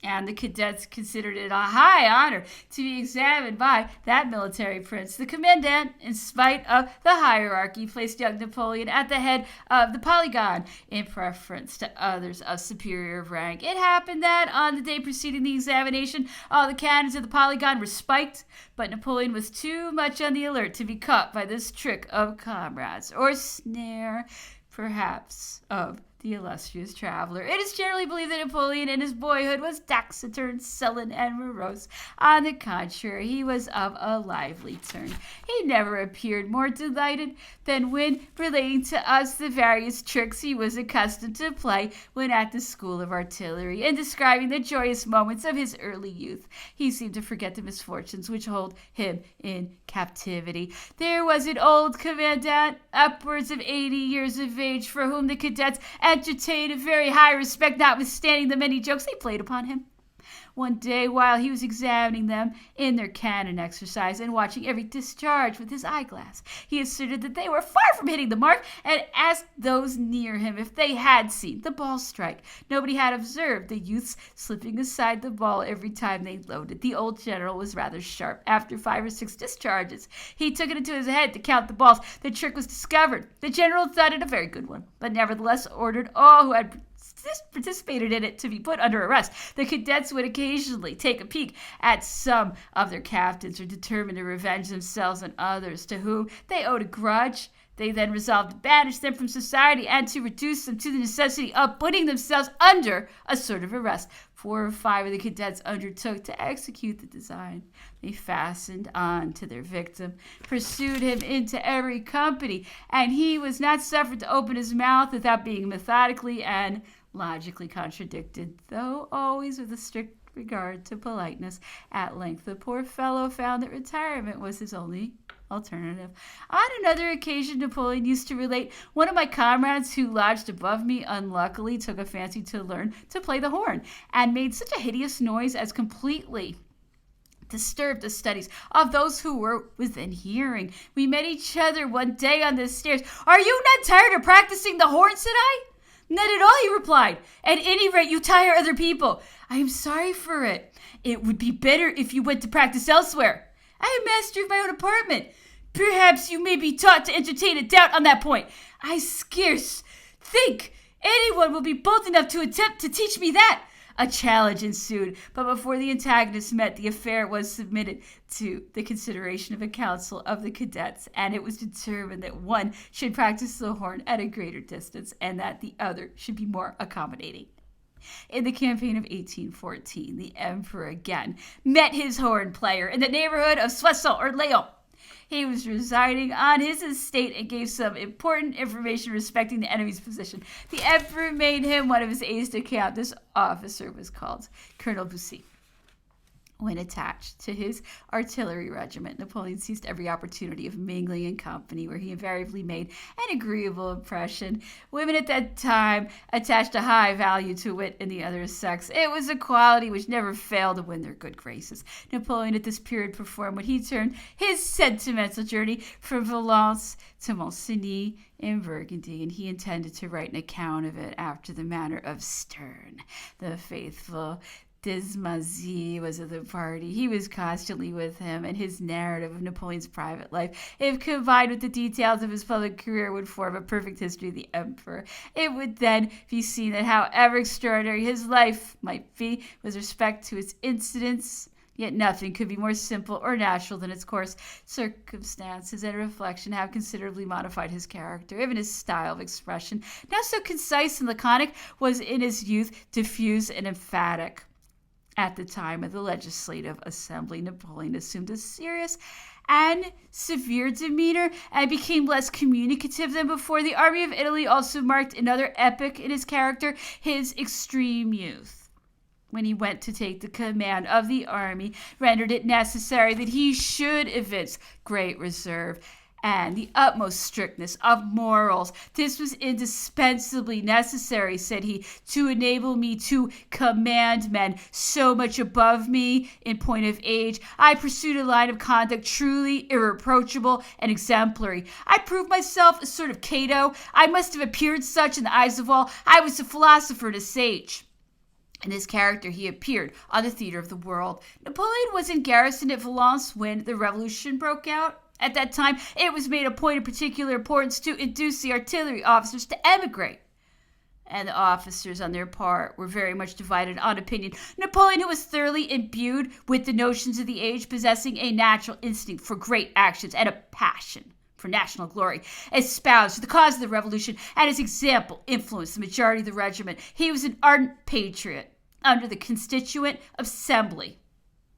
and the cadets considered it a high honor to be examined by that military prince. The commandant, in spite of the hierarchy, placed young Napoleon at the head of the polygon in preference to others of superior rank. It happened that on the day preceding the examination, all the cannons of the polygon were spiked, but Napoleon was too much on the alert to be caught by this trick of comrades, or snare, perhaps, of the illustrious traveler. It is generally believed that Napoleon in his boyhood was taciturn, sullen, and morose. On the contrary, he was of a lively turn. He never appeared more delighted than when relating to us the various tricks he was accustomed to play when at the school of artillery. In describing the joyous moments of his early youth, he seemed to forget the misfortunes which hold him in captivity. There was an old commandant, upwards of 80 years of age, for whom the cadets entertained a very high respect, notwithstanding the many jokes they played upon him. One day, while he was examining them in their cannon exercise and watching every discharge with his eyeglass, he asserted that they were far from hitting the mark, and asked those near him if they had seen the ball strike. Nobody had observed the youths slipping aside the ball every time they loaded. The old general was rather sharp. After 5 or 6 discharges, he took it into his head to count the balls. The trick was discovered. The general thought it a very good one, but nevertheless ordered all who had participated in it to be put under arrest. The cadets would occasionally take a peek at some of their captains, or determined to revenge themselves on others to whom they owed a grudge. They then resolved to banish them from society and to reduce them to the necessity of putting themselves under a sort of arrest. 4 or 5 of the cadets undertook to execute the design. They fastened on to their victim, pursued him into every company, and he was not suffered to open his mouth without being methodically and logically contradicted, though always with a strict regard to politeness. At length, the poor fellow found that retirement was his only alternative. On another occasion, Napoleon used to relate, "One of my comrades who lodged above me unluckily took a fancy to learn to play the horn, and made such a hideous noise as completely disturbed the studies of those who were within hearing. We met each other one day on the stairs. 'Are you not tired of practicing the horn?' said I. 'Not at all,' he replied. 'At any rate, you tire other people.' 'I am sorry for it. It would be better if you went to practice elsewhere.' 'I am master of my own apartment.' 'Perhaps you may be taught to entertain a doubt on that point.' 'I scarce think anyone will be bold enough to attempt to teach me that.' A challenge ensued, but before the antagonists met, the affair was submitted to the consideration of a council of the cadets, and it was determined that one should practice the horn at a greater distance, and that the other should be more accommodating. In the campaign of 1814, the emperor again met his horn player in the neighborhood of Soissons or Lyon. He was residing on his estate and gave some important information respecting the enemy's position. The emperor made him one of his aides-de-camp. This officer was called Colonel Bussy. When attached to his artillery regiment, Napoleon seized every opportunity of mingling in company, where he invariably made an agreeable impression. Women at that time attached a high value to wit in the other sex. It was a quality which never failed to win their good graces. Napoleon at this period performed what he termed his sentimental journey from Valence to Monsigny in Burgundy, and he intended to write an account of it after the manner of Sterne. The faithful Desmazis was of the party. He was constantly with him, and his narrative of Napoleon's private life, if combined with the details of his public career, would form a perfect history of the emperor. It would then be seen that however extraordinary his life might be with respect to its incidents, yet nothing could be more simple or natural than its course. Circumstances and reflection have considerably modified his character. Even his style of expression, now so concise and laconic, was in his youth diffuse and emphatic. At the time of the Legislative Assembly, Napoleon assumed a serious and severe demeanor and became less communicative than before. The Army of Italy also marked another epoch in his character, his extreme youth. when he went to take the command of the army, rendered it necessary that he should evince great reserve and the utmost strictness of morals. This was indispensably necessary, said he, to enable me to command men so much above me in point of age. I pursued a line of conduct truly irreproachable and exemplary. I proved myself a sort of Cato. I must have appeared such in the eyes of all. I was a philosopher and a sage. In this character, he appeared on the theater of the world. Napoleon was in garrison at Valence when the revolution broke out. At that time, it was made a point of particular importance to induce the artillery officers to emigrate. And the officers, on their part, were very much divided on opinion. Napoleon, who was thoroughly imbued with the notions of the age, possessing a natural instinct for great actions and a passion for national glory, espoused the cause of the revolution, and his example influenced the majority of the regiment. He was an ardent patriot under the Constituent Assembly.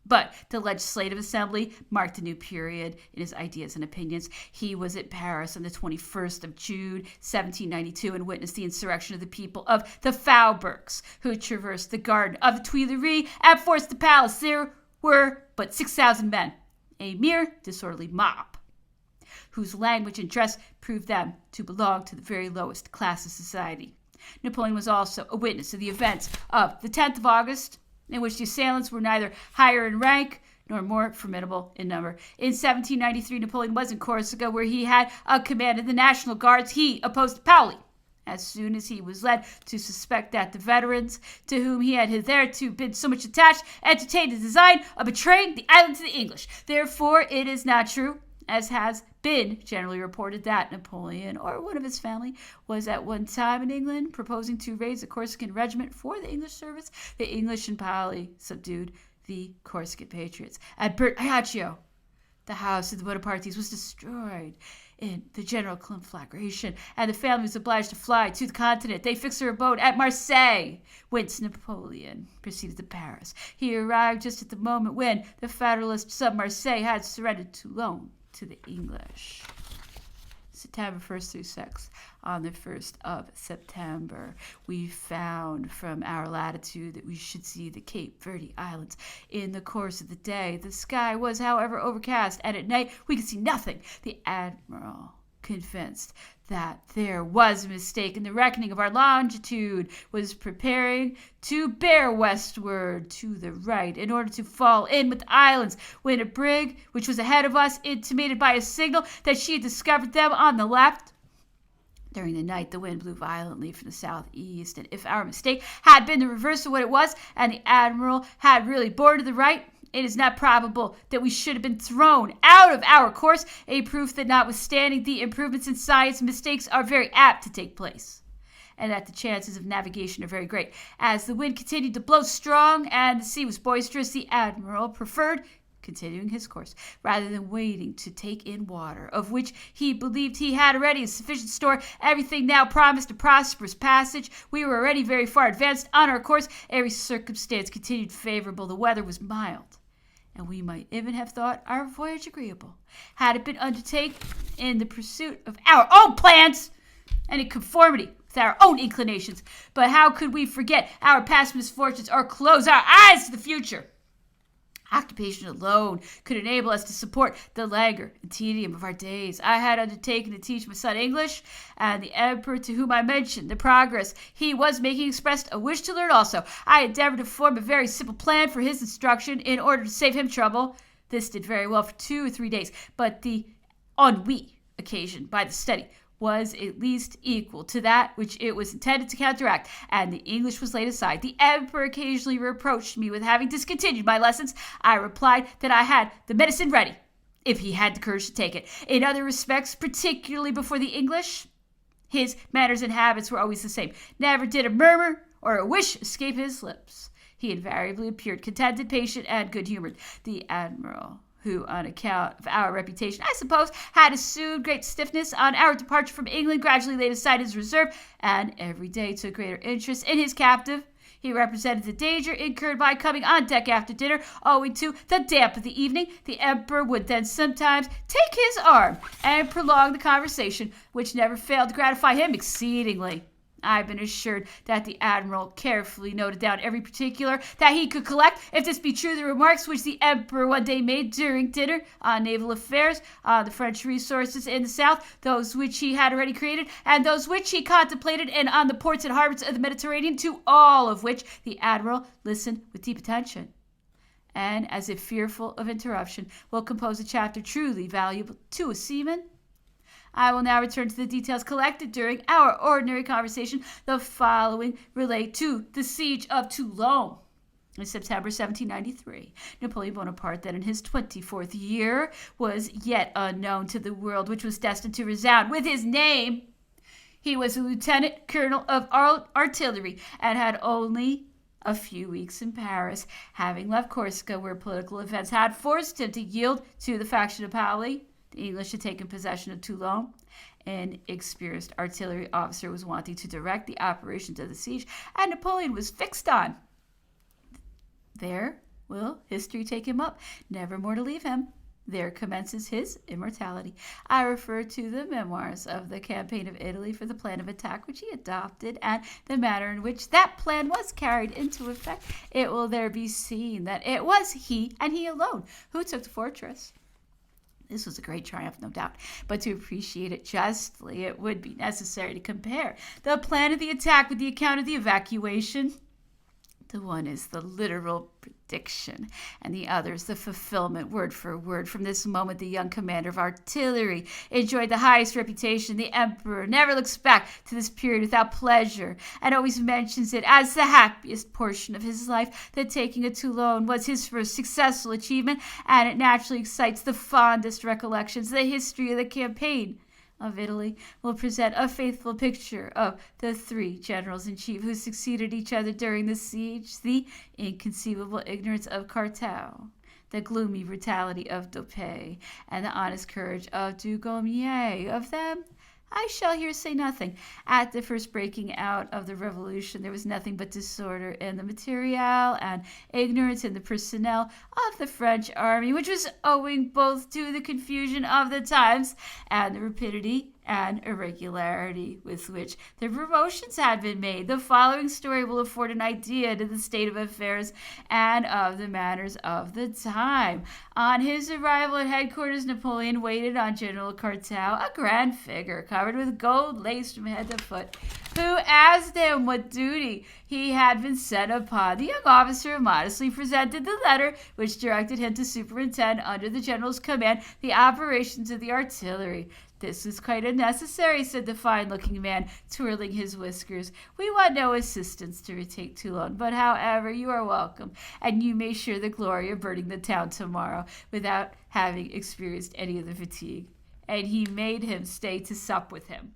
But the Legislative Assembly marked a new period in his ideas and opinions. He was at Paris on the 21st of June, 1792, and witnessed the insurrection of the people of the Faubourgs, who traversed the garden of the Tuileries and forced the palace. There were but 6,000 men, a mere disorderly mob, whose language and dress proved them to belong to the very lowest class of society. Napoleon was also a witness of the events of the 10th of August, in which the assailants were neither higher in rank nor more formidable in number. In 1793, Napoleon was in Corsica, where he had a command of the National Guards. He opposed Paoli as soon as he was led to suspect that the veterans, to whom he had hitherto been so much attached, entertained the design of betraying the island to the English. Therefore, it is not true, as has been generally reported, that Napoleon or one of his family was at one time in England proposing to raise a Corsican regiment for the English service. The English and Paoli subdued the Corsican patriots. At Ajaccio, the house of the Bonapartes was destroyed in the general conflagration, and the family was obliged to fly to the continent. They fixed their abode at Marseille, whence Napoleon proceeded to Paris. He arrived just at the moment when the Federalists of Marseille had surrendered Toulon to the English. September 1st through 6th. On the 1st of September, we found from our latitude that we should see the Cape Verde Islands. In the course of the day, the sky was, however, overcast, and at night we could see nothing. The admiral, convinced that there was a mistake in the reckoning of our longitude, was preparing to bear westward to the right in order to fall in with the islands, when a brig, which was ahead of us, intimated by a signal that she had discovered them on the left. During the night, the wind blew violently from the southeast, and if our mistake had been the reverse of what it was, and the admiral had really borne to the right, it is not probable that we should have been thrown out of our course, a proof that notwithstanding the improvements in science, mistakes are very apt to take place, and that the chances of navigation are very great. As the wind continued to blow strong and the sea was boisterous, the admiral preferred continuing his course rather than waiting to take in water, of which he believed he had already a sufficient store. Everything now promised a prosperous passage. We were already very far advanced on our course. Every circumstance continued favorable. The weather was mild, and we might even have thought our voyage agreeable, had it been undertaken in the pursuit of our own plans and in conformity with our own inclinations. But how could we forget our past misfortunes or close our eyes to the future? Occupation alone could enable us to support the languor and tedium of our days. I had undertaken to teach my son English, and the emperor, to whom I mentioned the progress he was making, expressed a wish to learn also. I endeavored to form a very simple plan for his instruction in order to save him trouble. This did very well for 2 or 3 days, but the ennui occasioned by the study was at least equal to that which it was intended to counteract, and the English was laid aside. The emperor occasionally reproached me with having discontinued my lessons. I replied that I had the medicine ready, if he had the courage to take it. In other respects, particularly before the English, his manners and habits were always the same. Never did a murmur or a wish escape his lips. He invariably appeared contented, patient, and good-humored. The admiral, who, on account of our reputation, I suppose, had assumed great stiffness on our departure from England, gradually laid aside his reserve, and every day took greater interest in his captive. He represented the danger incurred by coming on deck after dinner, owing to the damp of the evening. The emperor would then sometimes take his arm and prolong the conversation, which never failed to gratify him exceedingly. I've been assured that the admiral carefully noted down every particular that he could collect. If this be true, the remarks which the emperor one day made during dinner on naval affairs, on the French resources in the south, those which he had already created, and those which he contemplated, and on the ports and harbors of the Mediterranean, to all of which the admiral listened with deep attention, and, as if fearful of interruption, will compose a chapter truly valuable to a seaman. I will now return to the details collected during our ordinary conversation. The following relate to the siege of Toulon. In September 1793, Napoleon Bonaparte, then in his 24th year, was yet unknown to the world, which was destined to resound with his name. He was a lieutenant colonel of artillery and had only a few weeks in Paris, having left Corsica, where political events had forced him to yield to the faction of Paoli. The English had taken possession of Toulon. An experienced artillery officer was wanting to direct the operations of the siege, and Napoleon was fixed on. There will history take him up, never more to leave him. There commences his immortality. I refer to the Memoirs of the campaign of Italy for the plan of attack which he adopted and the manner in which that plan was carried into effect. It will there be seen that it was he, and he alone, who took the fortress. This was a great triumph, no doubt, but to appreciate it justly, it would be necessary to compare the plan of the attack with the account of the evacuation. The one is the literal prediction, and the other is the fulfillment, word for word. From this moment, the young commander of artillery enjoyed the highest reputation. The emperor never looks back to this period without pleasure, and always mentions it as the happiest portion of his life. The taking of Toulon was his first successful achievement, and it naturally excites the fondest recollections. The history of the campaign of Italy will present a faithful picture of the three generals-in-chief who succeeded each other during the siege: the inconceivable ignorance of Cartel, the gloomy brutality of Dopé, and the honest courage of Dugommier. Of them I shall here say nothing. At the first breaking out of the revolution, there was nothing but disorder in the material and ignorance in the personnel of the French army, which was owing both to the confusion of the times and the rapidity and irregularity with which the promotions had been made. The following story will afford an idea to the state of affairs and of the manners of the time. On his arrival at headquarters, Napoleon waited on General Cartel, a grand figure covered with gold lace from head to foot, who asked him what duty he had been set upon. The young officer modestly presented the letter which directed him to superintend, under the general's command, the operations of the artillery. "This is quite unnecessary," said the fine-looking man, twirling his whiskers. "We want no assistance to retake Toulon, but however, you are welcome, and you may share the glory of burning the town tomorrow without having experienced any of the fatigue." And he made him stay to sup with him.